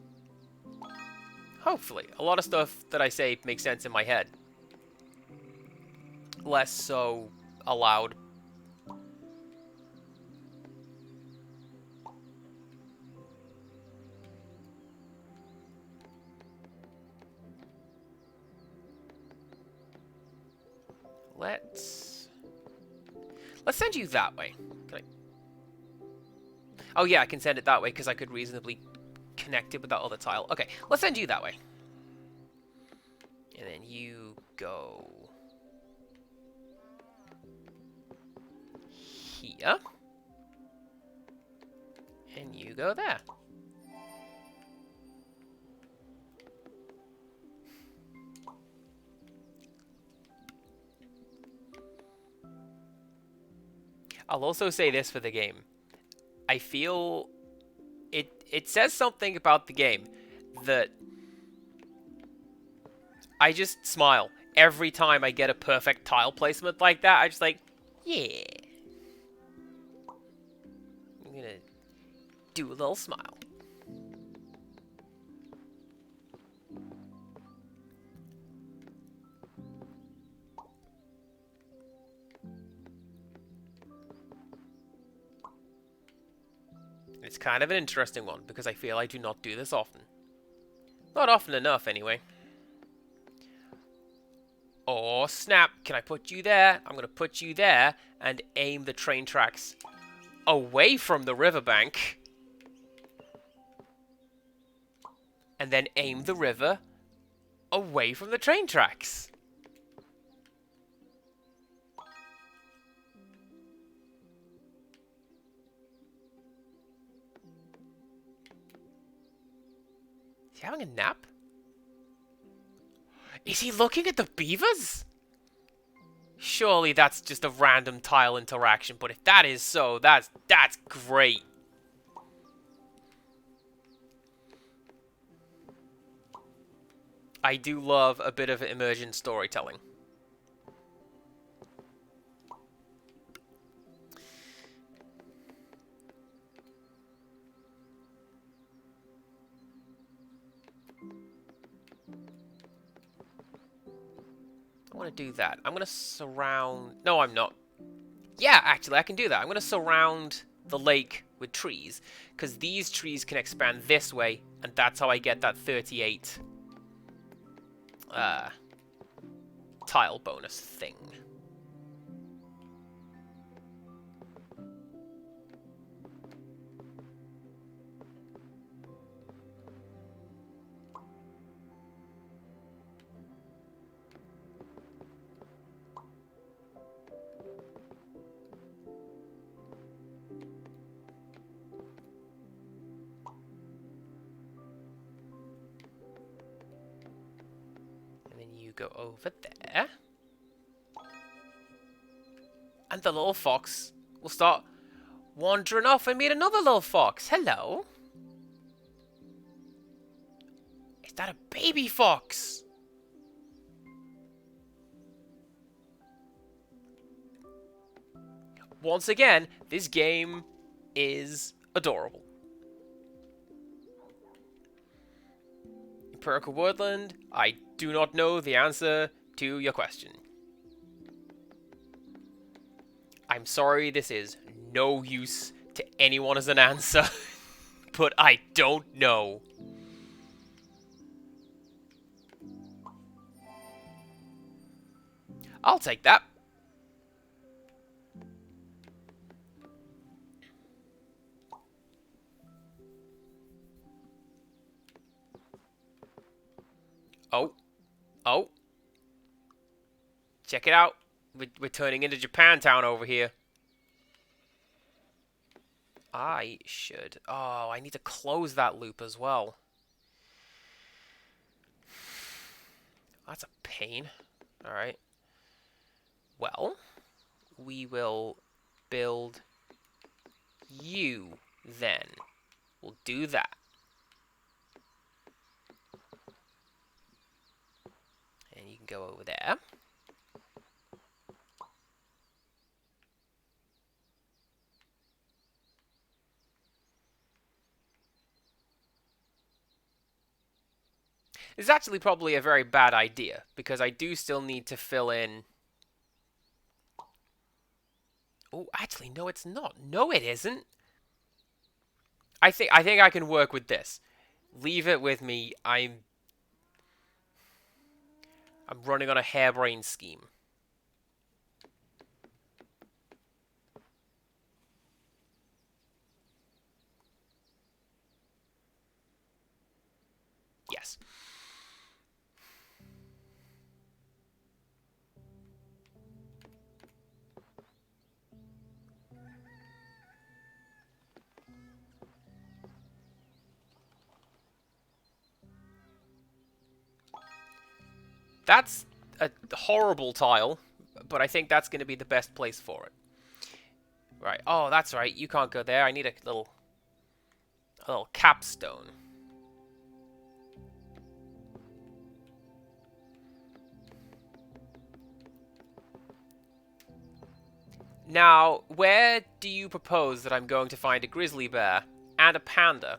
Hopefully. A lot of stuff that I say makes sense in my head. Less so aloud. Let's send you that way. Can I... Oh yeah, I can send it that way because I could reasonably connect it with that other tile. Okay, let's send you that way. And then you go here. And you go there. I'll also say this for the game. I feel it says something about the game that I just smile every time I get a perfect tile placement like that. I just like, yeah. I'm gonna do a little smile. It's kind of an interesting one because I feel I do not do this often. Not often enough, anyway. Oh, snap. Can I put you there? I'm going to put you there and aim the train tracks away from the riverbank. And then aim the river away from the train tracks. Is he having a nap? Is he looking at the beavers? Surely that's just a random tile interaction, but if that is so, that's great. I do love a bit of immersion storytelling. I want to do that. I'm going to surround... No, I'm not. Yeah, actually, I can do that. I'm going to surround the lake with trees, because these trees can expand this way, and that's how I get that 38 tile bonus thing. Go over there. And the little fox will start wandering off and meet another little fox. Hello. Is that a baby fox? Once again, this game is adorable. Empirical Woodland, I do not know the answer to your question. I'm sorry this is no use to anyone as an answer, but I don't know. I'll take that. Oh. Oh. Check it out. We're turning into Japantown over here. I should... Oh, I need to close that loop as well. That's a pain. Alright. Well, we will build you then. We'll do that. And you can go over there. It's actually probably a very bad idea, because I do still need to fill in... Oh, actually, no, it's not. No, it isn't. I think I can work with this. Leave it with me. I'm running on a harebrained scheme. That's a horrible tile, but I think that's going to be the best place for it. Right. Oh, that's right. You can't go there. I need a little capstone. Now, where do you propose that I'm going to find a grizzly bear and a panda?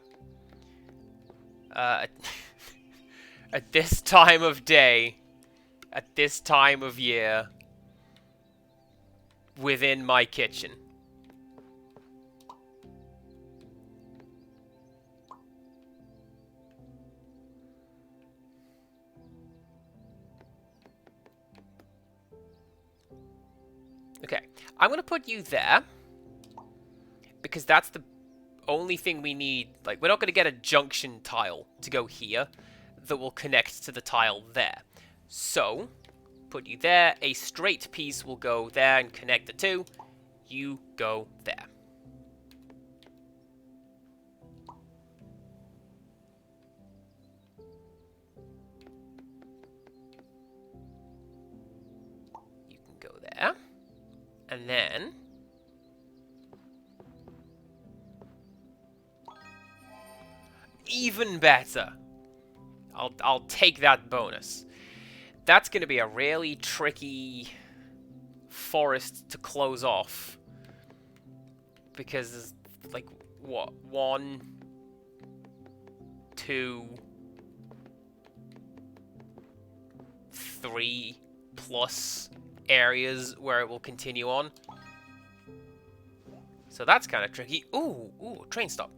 At this time of day, at this time of year, within my kitchen. Okay, I'm going to put you there, because that's the only thing we need. Like, we're not going to get a junction tile to go here that will connect to the tile there. So, put you there. A straight piece will go there and connect the two. You go there. You can go there. And then even better. I'll take that bonus. That's going to be a really tricky forest to close off, because there's like what, 1, 2, 3 plus areas where it will continue on. So that's kind of tricky. Ooh, train stop.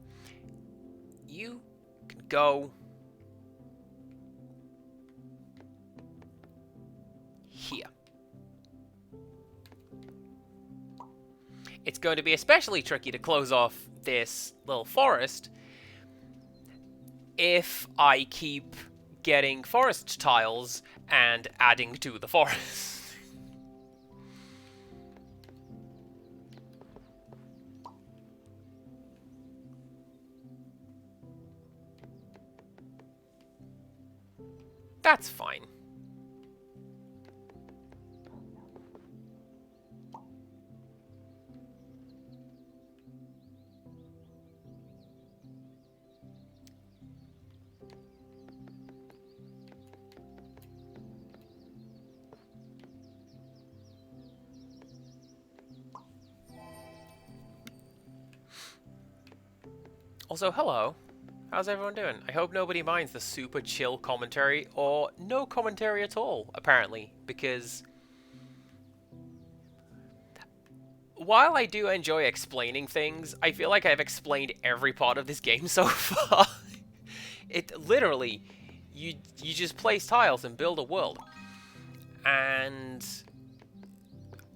You can go here. It's going to be especially tricky to close off this little forest if I keep getting forest tiles and adding to the forest. That's fine. Also, hello. How's everyone doing? I hope nobody minds the super chill commentary, or no commentary at all, apparently, because while I do enjoy explaining things, I feel like I've explained every part of this game so far. It literally, you just place tiles and build a world. And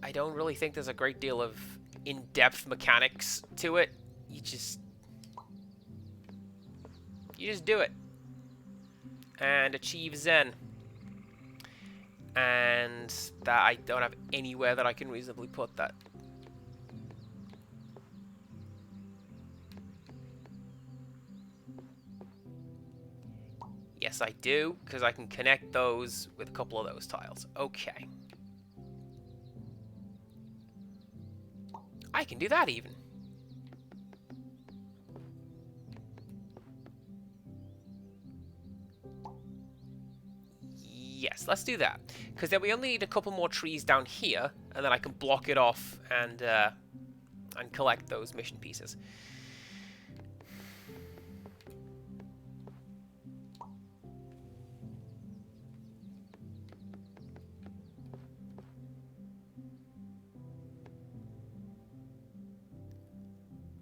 I don't really think there's a great deal of in-depth mechanics to it. You just do it and achieve Zen. And that I don't have anywhere that I can reasonably put that. Yes, I do, because I can connect those with a couple of those tiles. Okay. I can do that even. Yes, let's do that. Because then we only need a couple more trees down here, and then I can block it off and collect those mission pieces.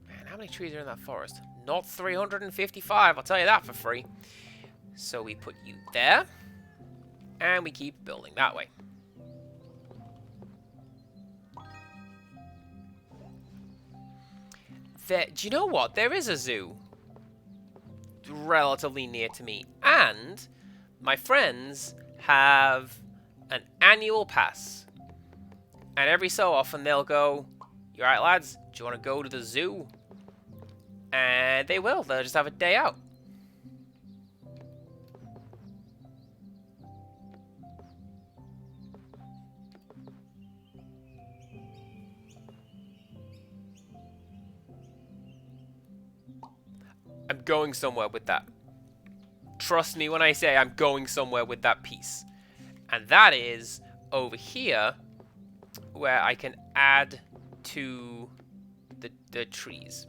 Man, how many trees are in that forest? Not 355, I'll tell you that for free. So we put you there. And we keep building that way. Do you know what? There is a zoo relatively near to me. And my friends have an annual pass. And every so often they'll go, "You alright, lads? Do you want to go to the zoo?" And they will. They'll just have a day out. going somewhere with that. Trust me when I say I'm going somewhere with that piece. And that is over here, where I can add to the trees.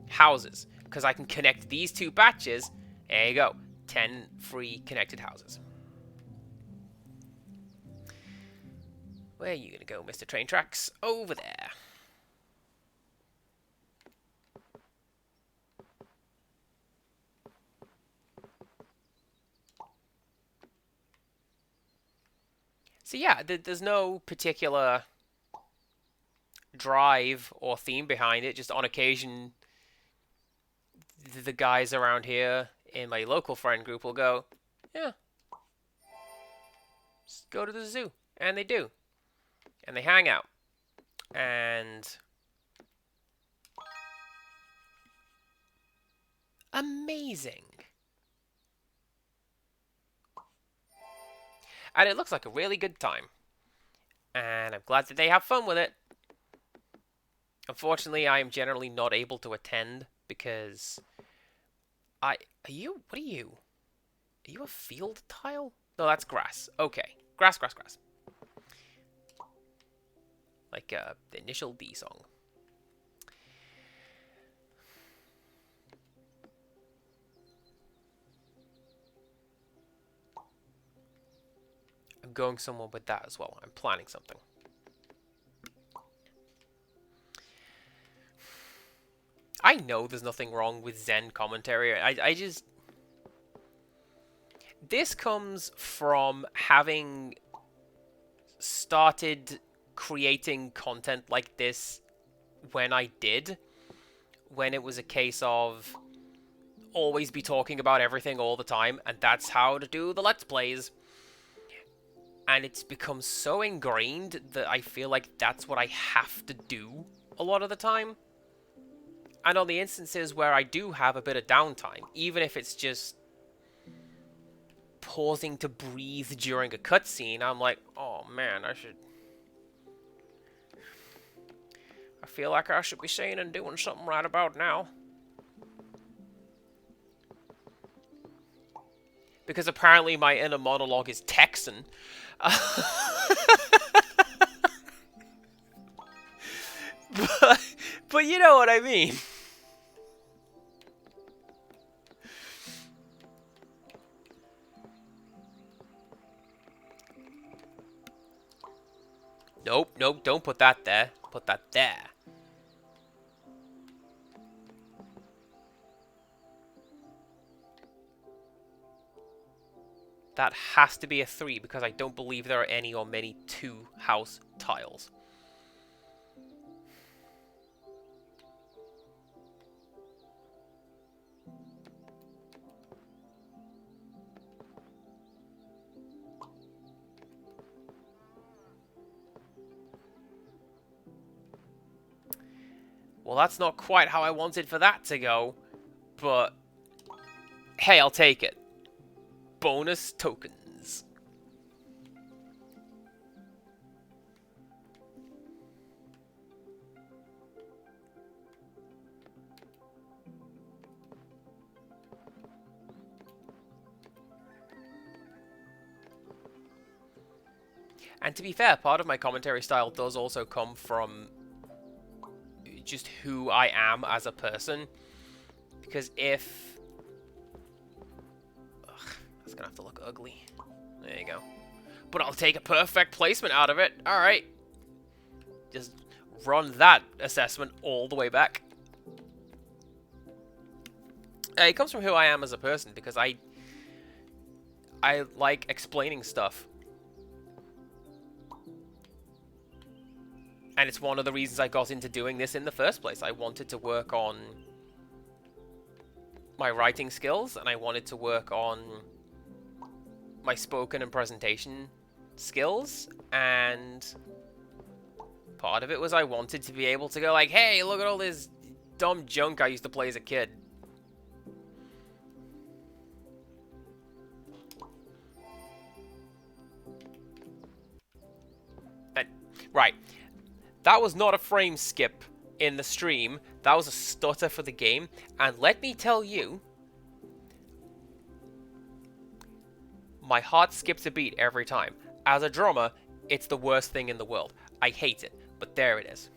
Houses. Because I can connect these two batches. There you go. 10 free connected houses. Where are you going to go, Mr. Train Tracks? Over there. So yeah, there's no particular drive or theme behind it. Just on occasion, the guys around here in my local friend group will go, yeah, just go to the zoo. And they do. And they hang out. And amazing. And it looks like a really good time. And I'm glad that they have fun with it. Unfortunately, I am generally not able to attend because what are you? Are you a field tile? No, that's grass. Okay. Grass. Like the initial D song. I'm going somewhere with that as well. I'm planning something. I know there's nothing wrong with Zen commentary. I just... This comes from having started creating content like this when I did. When it was a case of always be talking about everything all the time, and that's how to do the Let's Plays. And it's become so ingrained that I feel like that's what I have to do a lot of the time. And on the instances where I do have a bit of downtime, even if it's just pausing to breathe during a cutscene, I'm like, oh man, I feel like I should be saying and doing something right about now. Because apparently my inner monologue is Texan. but you know what I mean. Nope, don't put that there. Put that there. That has to be a 3 because I don't believe there are any or many 2 house tiles. Well, that's not quite how I wanted for that to go, but hey, I'll take it. Bonus tokens. And to be fair, part of my commentary style does also come from just who I am as a person. Because if... Ugh, that's gonna have to look ugly. There you go. But I'll take a perfect placement out of it. Alright. Just run that assessment all the way back. It comes from who I am as a person, because I like explaining stuff. And it's one of the reasons I got into doing this in the first place. I wanted to work on my writing skills, and I wanted to work on my spoken and presentation skills, and part of it was I wanted to be able to go like, hey, look at all this dumb junk I used to play as a kid. And, right. That was not a frame skip in the stream. That was a stutter for the game. And let me tell you, my heart skips a beat every time. As a drummer, it's the worst thing in the world. I hate it, but there it is.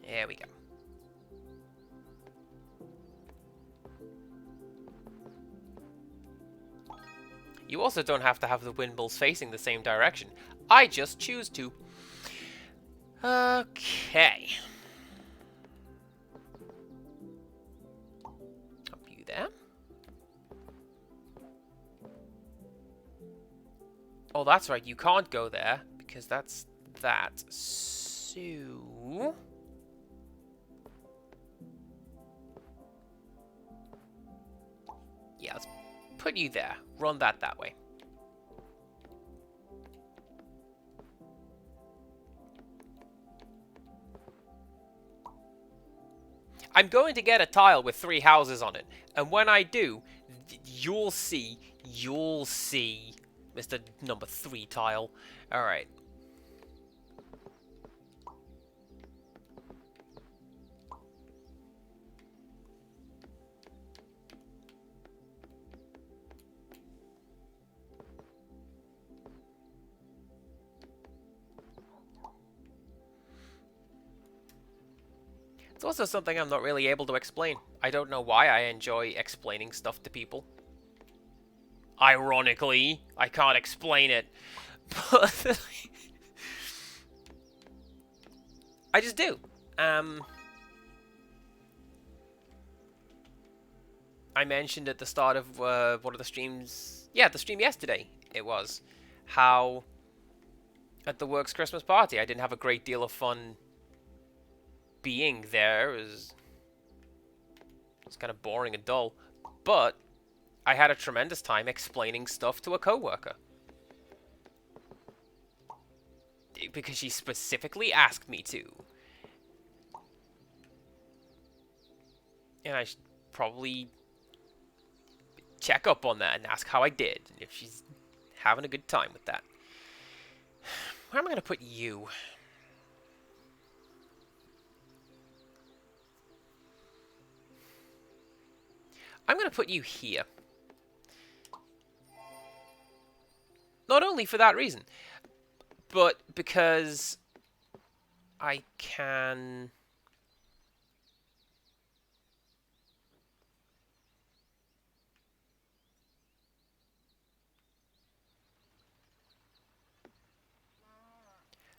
There we go. You also don't have to have the windmills facing the same direction. I just choose to. Okay. Up you there. Oh, that's right. You can't go there because that's that. So... yeah, let's put you there. Run that way. I'm going to get a tile with 3 houses on it. And when I do, you'll see, Mr. Number 3 tile. Alright. It's also something I'm not really able to explain. I don't know why I enjoy explaining stuff to people. Ironically, I can't explain it. But I just do. I mentioned at the start of one of the streams... yeah, the stream yesterday, it was. How at the Works Christmas party, I didn't have a great deal of fun being there. It was kind of boring and dull, but I had a tremendous time explaining stuff to a coworker because she specifically asked me to, and I should probably check up on that and ask how I did, and if she's having a good time with that. Where am I going to put you? I'm going to put you here. Not only for that reason, but because I can...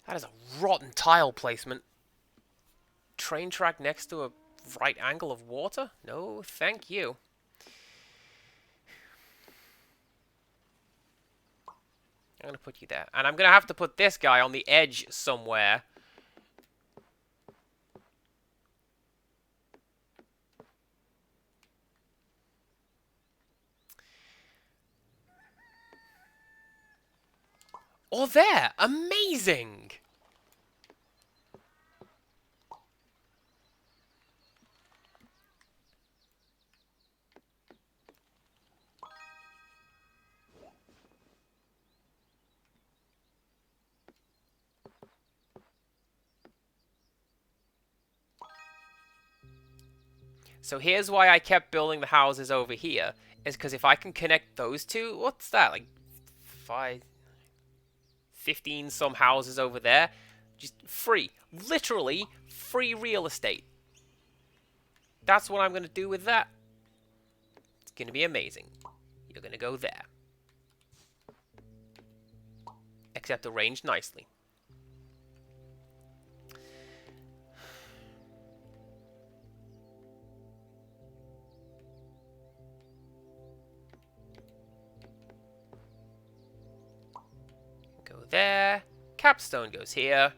that is a rotten tile placement. Train track next to a right angle of water? No, thank you. I'm going to put you there. And I'm going to have to put this guy on the edge somewhere. Or there! Amazing! So here's why I kept building the houses over here. Is because if I can connect those two... what's that? Like 15 some houses over there. Just free. Literally free real estate. That's what I'm going to do with that. It's going to be amazing. You're going to go there. Except arranged nicely. Go there. Capstone goes here.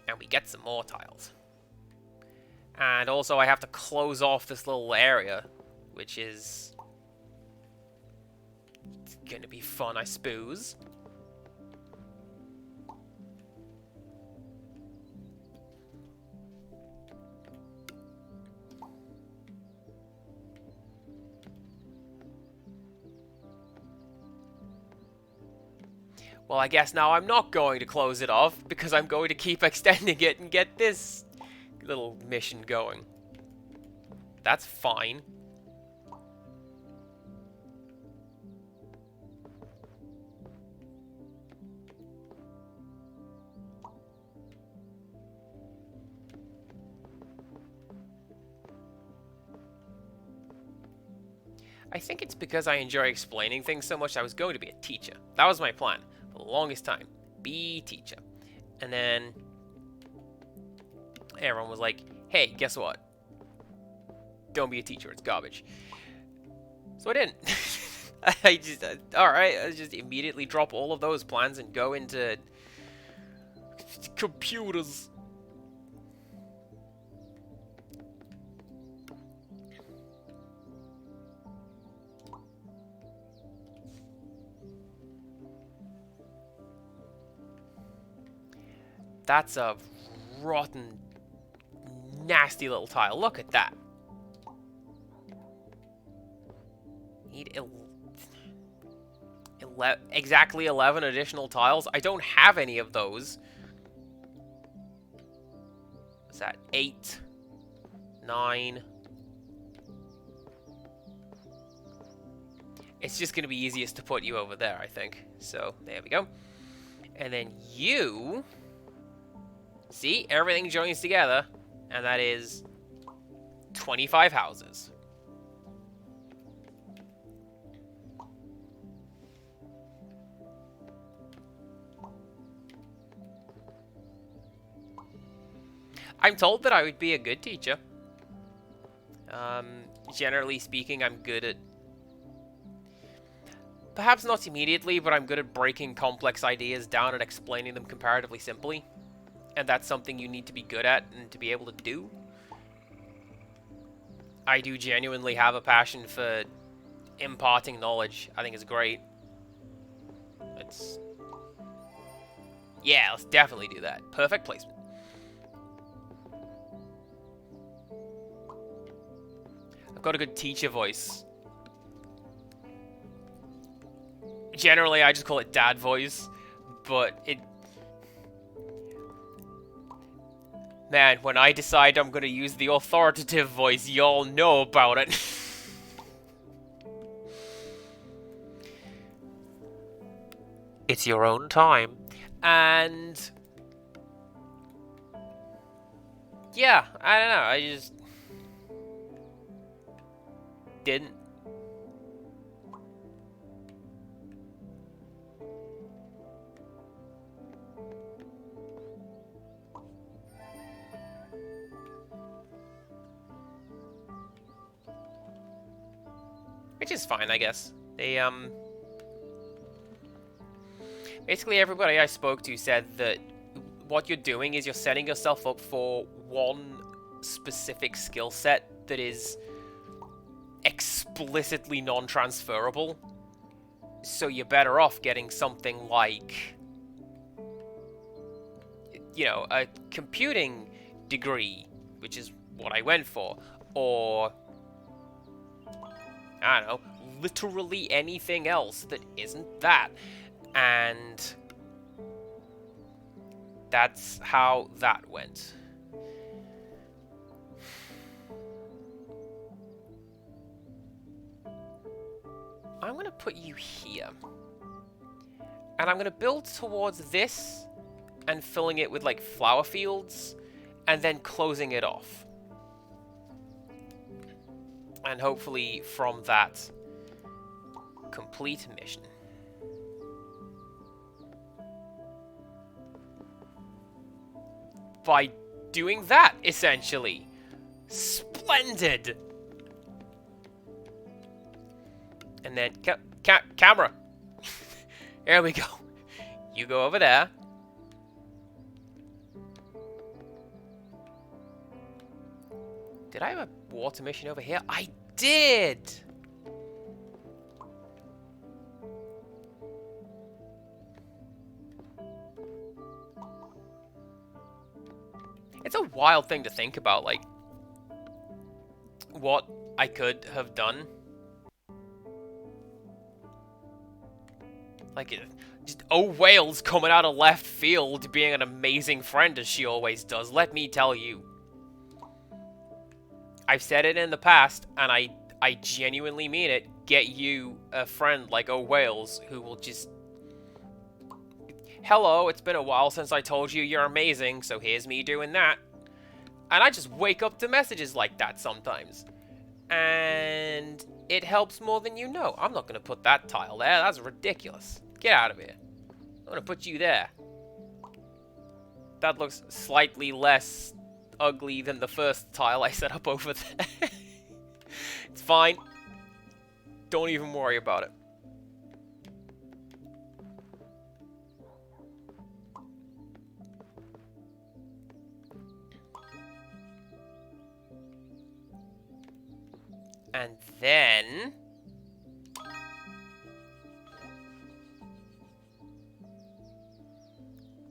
And we get some more tiles. And also I have to close off this little area, which is going to be fun, I suppose. Well, I guess now I'm not going to close it off, because I'm going to keep extending it and get this little mission going. That's fine. I think it's because I enjoy explaining things so much. I was going to be a teacher. That was my plan for the longest time. Be teacher. And then everyone was like, hey, guess what? Don't be a teacher, it's garbage. So I didn't. I just, alright, I just immediately drop all of those plans and go into computers. That's a rotten, nasty little tile. Look at that. Need exactly 11 additional tiles. I don't have any of those. What's that? 8, 9. It's just going to be easiest to put you over there, I think. So, there we go. And then you... See? Everything joins together. And that is 25 houses. I'm told that I would be a good teacher. Generally speaking, I'm good at... Perhaps not immediately, but I'm good at breaking complex ideas down and explaining them comparatively simply. And that's something you need to be good at and to be able to do. I do genuinely have a passion for imparting knowledge. I think it's great. Yeah, let's definitely do that. Perfect placement. I've got a good teacher voice. Generally, I just call it dad voice, but it... Man, when I decide I'm gonna use the authoritative voice, y'all know about it. It's your own time. And... yeah, I don't know, I just... didn't. Which is fine, I guess. They, basically everybody I spoke to said that what you're doing is you're setting yourself up for one specific skill set that is explicitly non-transferable. So you're better off getting something like, you know, a computing degree, which is what I went for, or... I don't know, literally anything else that isn't that. And that's how that went. I'm going to put you here. And I'm going to build towards this and filling it with like flower fields and then closing it off. And hopefully from that, complete mission. By doing that, essentially. Splendid! And then, camera! There we go. You go over there. Did I have a water mission over here? I did! It's a wild thing to think about, like, what I could have done. Like, Just, oh, Wales coming out of left field, being an amazing friend as she always does. Let me tell you. I've said it in the past, and I genuinely mean it. Get you a friend like Oh Wales who will just... Hello, it's been a while since I told you you're amazing, so here's me doing that. And I just wake up to messages like that sometimes. And it helps more than you know. I'm not going to put that tile there. That's ridiculous. Get out of here. I'm going to put you there. That looks slightly less ugly than the first tile I set up over there. It's fine. Don't even worry about it. And then...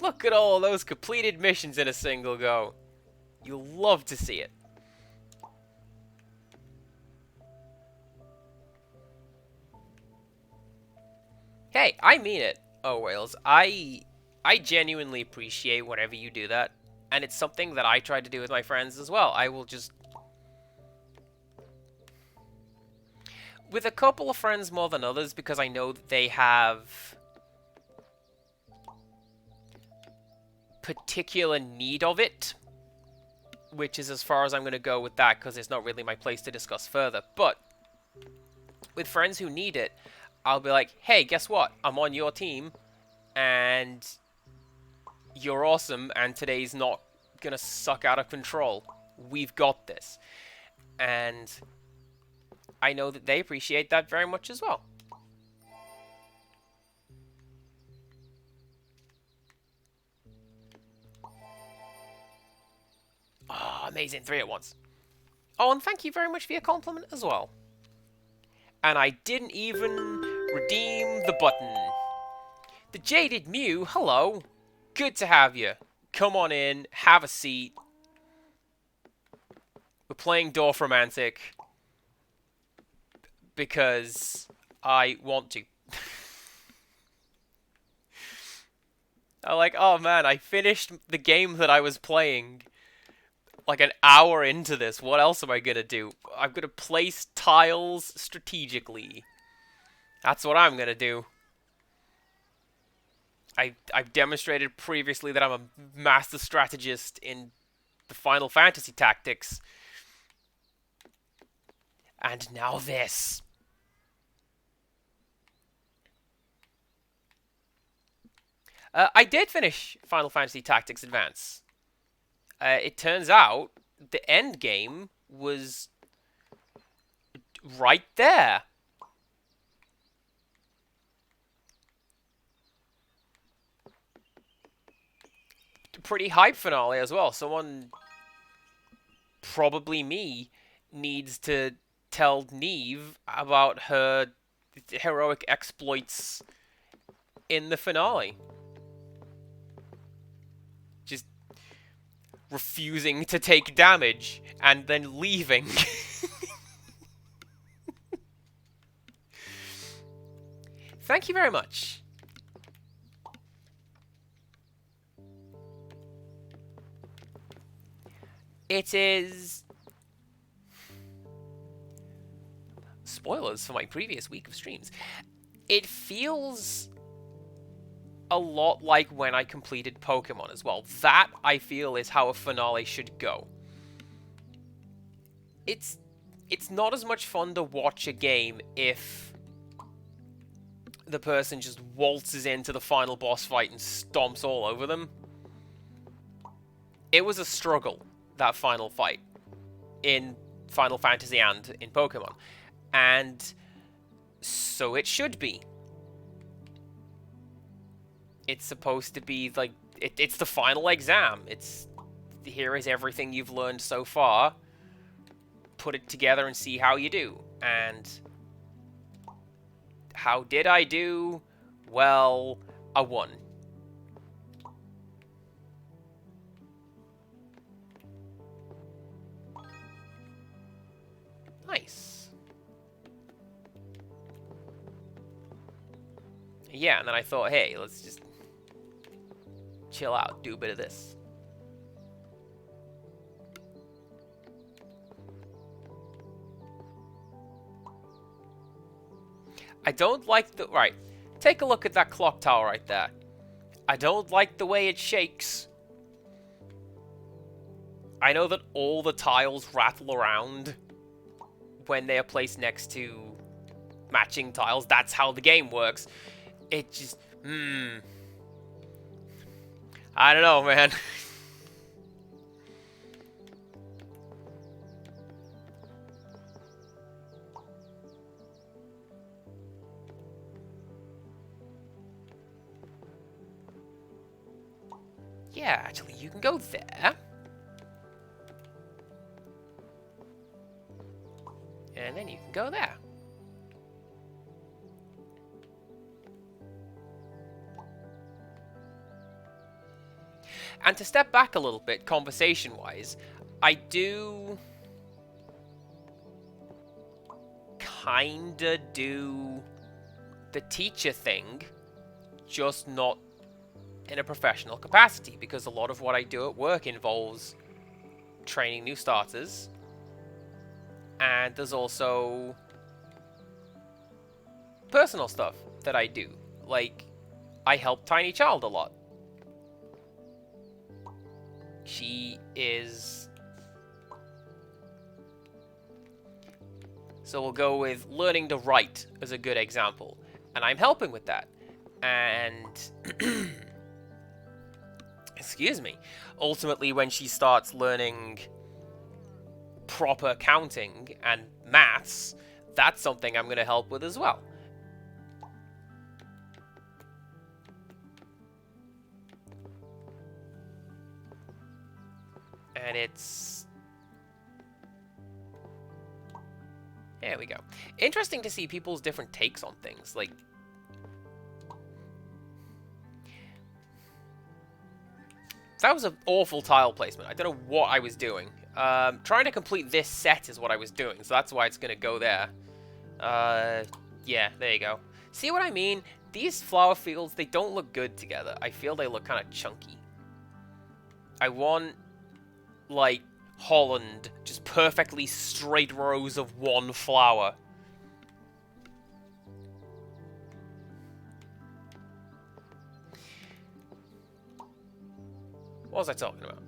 Look at all those completed missions in a single go. You'll love to see it. Hey, I mean it, Oh Wales. I genuinely appreciate whenever you do that. And it's something that I try to do with my friends as well. I will just... With a couple of friends more than others, because I know that they have particular need of it, which is as far as I'm going to go with that, because it's not really my place to discuss further. But with friends who need it, I'll be like, hey, guess what? I'm on your team, and you're awesome, and today's not going to suck out of control. We've got this. And I know that they appreciate that very much as well. Oh, amazing. 3 at once. Oh, and thank you very much for your compliment as well. And I didn't even redeem the button. The Jaded Mew, hello. Good to have you. Come on in, have a seat. We're playing Dorfromantik because I want to. I'm like, oh man, I finished the game that I was playing like an hour into this. What else am I gonna do? I'm gonna place tiles strategically. That's what I'm gonna do. I've demonstrated previously that I'm a master strategist in the Final Fantasy tactics. And now this. I did finish Final Fantasy Tactics Advance. It turns out the end game was right there. Pretty hype finale as well. Someone, probably me, needs to tell Neve about her heroic exploits in the finale. Just refusing to take damage and then leaving. Thank you very much. It is... Spoilers for my previous week of streams. It feels a lot like when I completed Pokemon as well. That, I feel, is how a finale should go. It's not as much fun to watch a game if the person just waltzes into the final boss fight and stomps all over them. It was a struggle, that final fight, in Final Fantasy and in Pokemon. And so it should be. It's supposed to be like, it's the final exam. It's, here is everything you've learned so far. Put it together and see how you do. And how did I do? Well, I won. Nice. Yeah, and then I thought, hey, let's just chill out, do a bit of this. I don't like the... Right, take a look at that clock tower right there. I don't like the way it shakes. I know that all the tiles rattle around when they are placed next to matching tiles. That's how the game works. It just... I don't know, man. Yeah, actually, you can go there. And then you can go there. And to step back a little bit, conversation-wise, I do... kinda do the teacher thing, just not in a professional capacity, because a lot of what I do at work involves training new starters, and there's also personal stuff that I do. Like, I help Tiny Child a lot. She is... So we'll go with learning to write as a good example. And I'm helping with that. And... excuse me. Ultimately, when she starts learning proper counting and maths, that's something I'm going to help with as well. And it's... there we go. Interesting to see people's different takes on things. Like, that was an awful tile placement. I don't know what I was doing. Trying to complete this set is what I was doing, so that's why it's going to go there. Yeah, there you go. See what I mean? These flower fields, they don't look good together. I feel they look kind of chunky. I want, like, Holland, just perfectly straight rows of one flower. What was I talking about?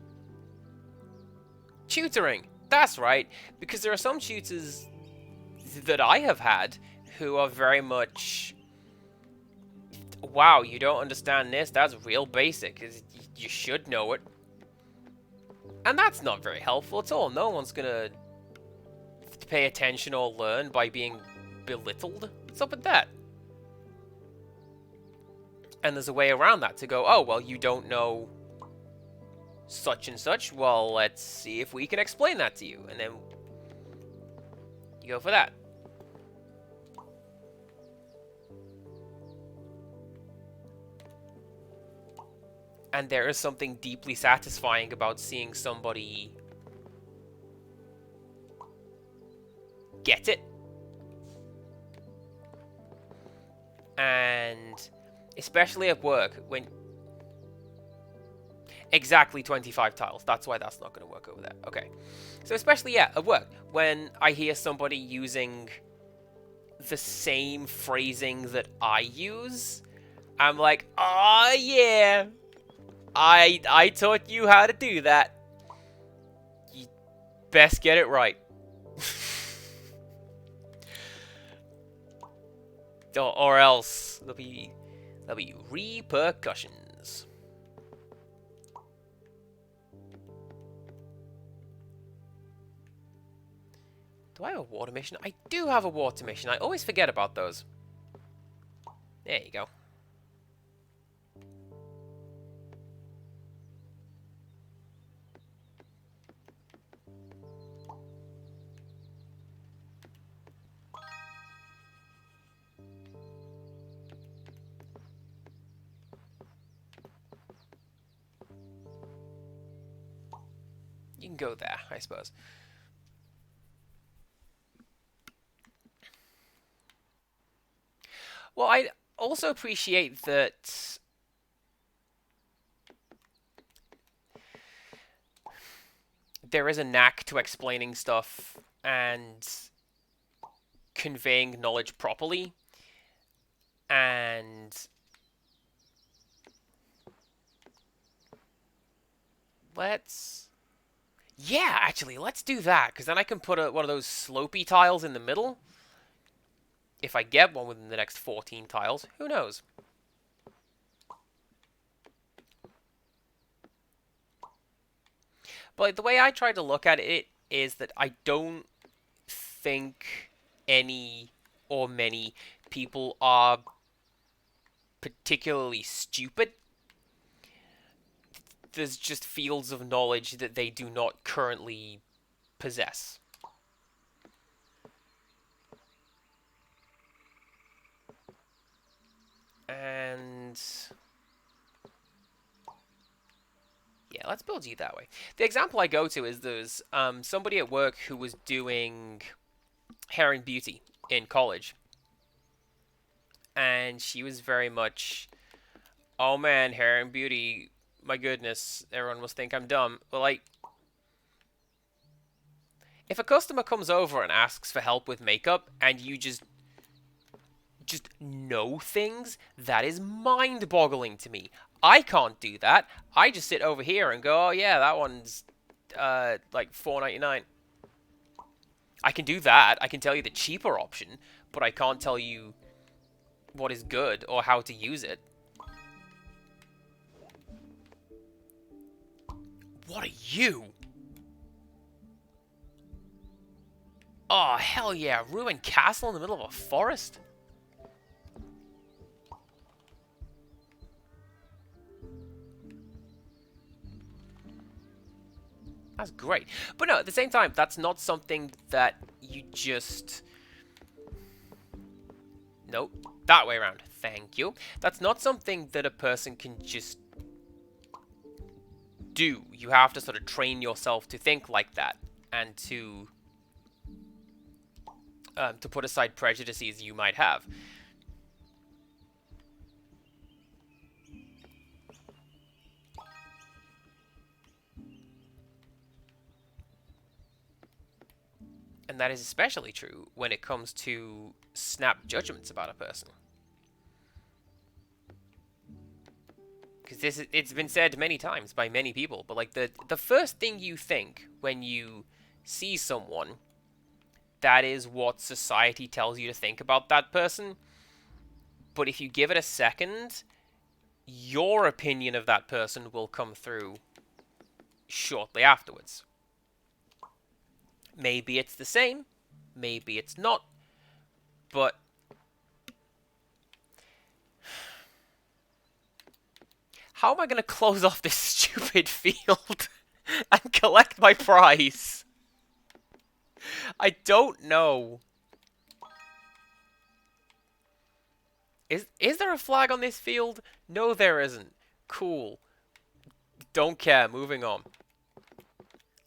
Tutoring! That's right, because there are some tutors that I have had who are very much... wow, you don't understand this? That's real basic. You should know it. And that's not very helpful at all. No one's gonna pay attention or learn by being belittled. What's up with that? And there's a way around that to go, oh, well, you don't know such and such. Well, let's see if we can explain that to you. And then you go for that. And there is something deeply satisfying about seeing somebody get it. And especially at work, when... exactly 25 tiles. That's why that's not going to work over there. Okay. So especially, yeah, at work, when I hear somebody using the same phrasing that I use, I'm like, oh, yeah. I taught you how to do that. You best get it right. Or else there'll be repercussions. Do I have a water mission? I do have a water mission. I always forget about those. There you go. You can go there, I suppose. Well, also appreciate that there is a knack to explaining stuff and conveying knowledge properly, and let's... Yeah, actually, let's do that, because then I can put one of those slopey tiles in the middle. If I get one within the next 14 tiles, who knows? But the way I try to look at it is that I don't think any or many people are particularly stupid. There's just fields of knowledge that they do not currently possess. And yeah, let's build you that way. The example I go to is there's somebody at work who was doing hair and beauty in college. And she was very much, oh man, hair and beauty, my goodness, everyone must think I'm dumb. Well, like, if a customer comes over and asks for help with makeup and you just know things, that is mind-boggling to me. I can't do that. I just sit over here and go, oh yeah, that one's like $4.99. I can do that. I can tell you the cheaper option, but I can't tell you what is good or how to use it. What are you? Oh, hell yeah. Ruined castle in the middle of a forest? That's great. But no, at the same time, that's not something that you just... Nope. That way around. Thank you. That's not something that a person can just do. You have to sort of train yourself to think like that and to put aside prejudices you might have. And that is especially true when it comes to snap judgments about a person. Because it's been said many times by many people, but like the first thing you think when you see someone, that is what society tells you to think about that person. But if you give it a second, your opinion of that person will come through shortly afterwards. Maybe it's the same, maybe it's not, but how am I going to close off this stupid field and collect my prize? I don't know. Is there a flag on this field? No, there isn't. Cool. Don't care. Moving on.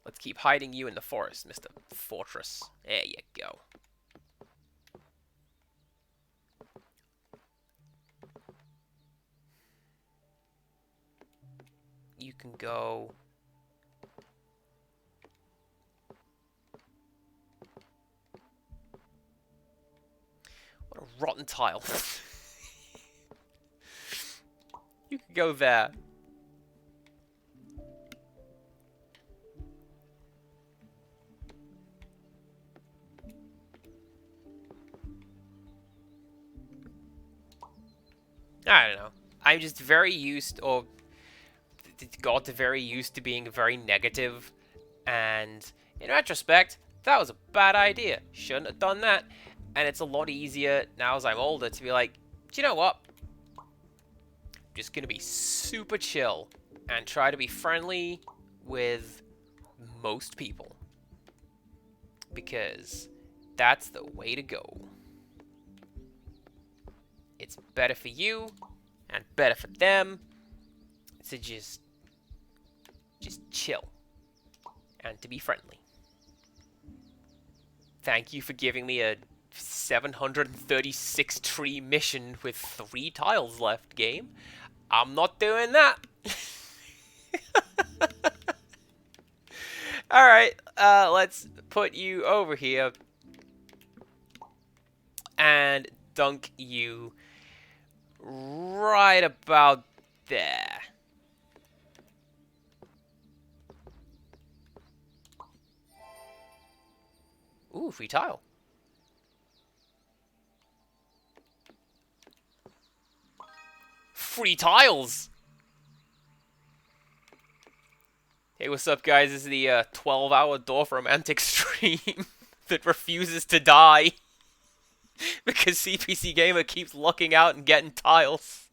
Let's keep hiding you in the forest, Mr. Fortress. There you go. You can go... What a rotten tile. You can go there. I don't know. I'm just very used, or got very used to being very negative, and in retrospect, that was a bad idea. Shouldn't have done that. And it's a lot easier now as I'm older to be like, do you know what? I'm just gonna be super chill and try to be friendly with most people. Because that's the way to go. It's better for you and better for them to just chill and to be friendly. Thank you for giving me a 736 tree mission with 3 tiles left game. I'm not doing that. Alright, let's put you over here and dunk you right about there. Ooh, free tile. Free tiles! Hey, what's up, guys? This is the 12-hour Dorfromantik stream that refuses to die because CPC Gamer keeps lucking out and getting tiles.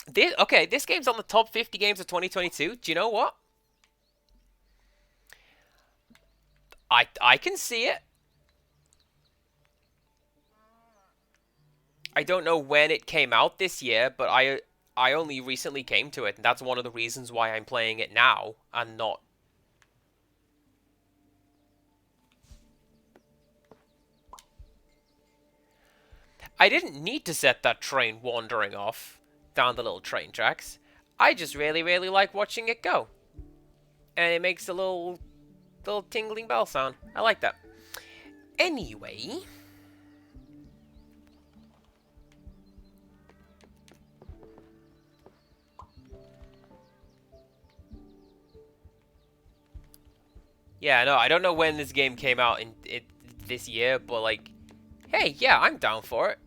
This game's on the top 50 games of 2022. Do you know what? I can see it. I don't know when it came out this year, but I only recently came to it, and that's one of the reasons why I'm playing it now and not. I didn't need to set that train wandering off down the little train tracks. I just really, really like watching it go. And it makes a little tingling bell sound. I like that. Anyway. Yeah, no, I don't know when this game came out this year, but like, hey, yeah, I'm down for it.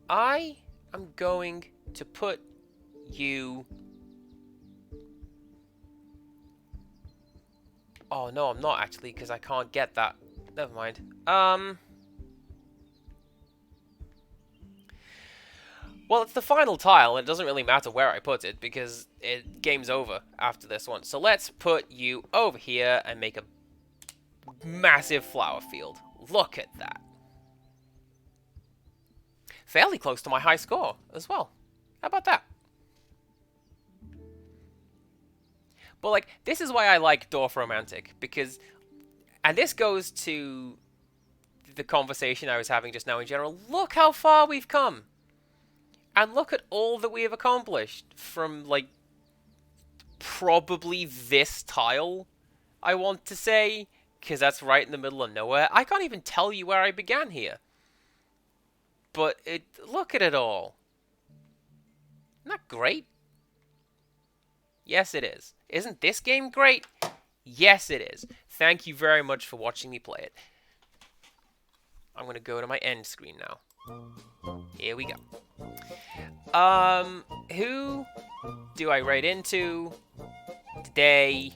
I am going to put you... Oh, no, I'm not actually, because I can't get that. Never mind. Well, it's the final tile, and it doesn't really matter where I put it, because game's over after this one. So let's put you over here and make a massive flower field. Look at that. Fairly close to my high score as well. How about that? But, like, this is why I like Dorfromantik, because... And this goes to the conversation I was having just now in general. Look how far we've come! And look at all that we have accomplished from, like, probably this tile, I want to say, because that's right in the middle of nowhere. I can't even tell you where I began here. But look at it all. Isn't that great? Yes, it is. Isn't this game great? Yes, it is. Thank you very much for watching me play it. I'm going to go to my end screen now. Here we go. Who do I write into today?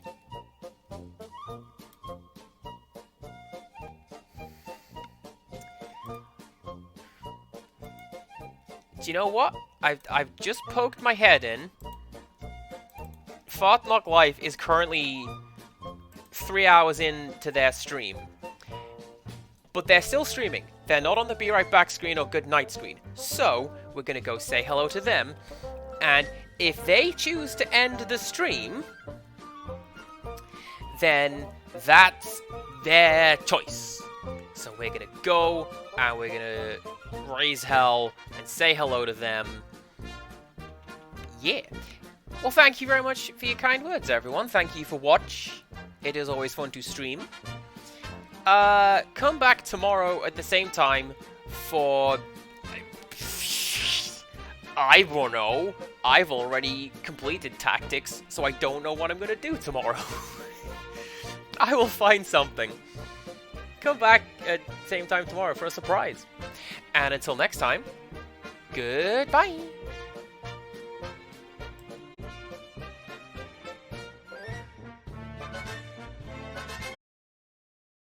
Do you know what? I've just poked my head in. Fart Knock Life is currently 3 hours into their stream. But they're still streaming. They're not on the Be Right Back screen or Good Night screen. So, we're going to go say hello to them. And if they choose to end the stream, then that's their choice. So we're going to go and we're going to raise hell and say hello to them. Yeah. Well, thank you very much for your kind words, everyone. Thank you for watch. It is always fun to stream. Come back tomorrow at the same time for... I don't know. I've already completed tactics, so I don't know what I'm going to do tomorrow. I will find something. Come back at the same time tomorrow for a surprise. And until next time, goodbye.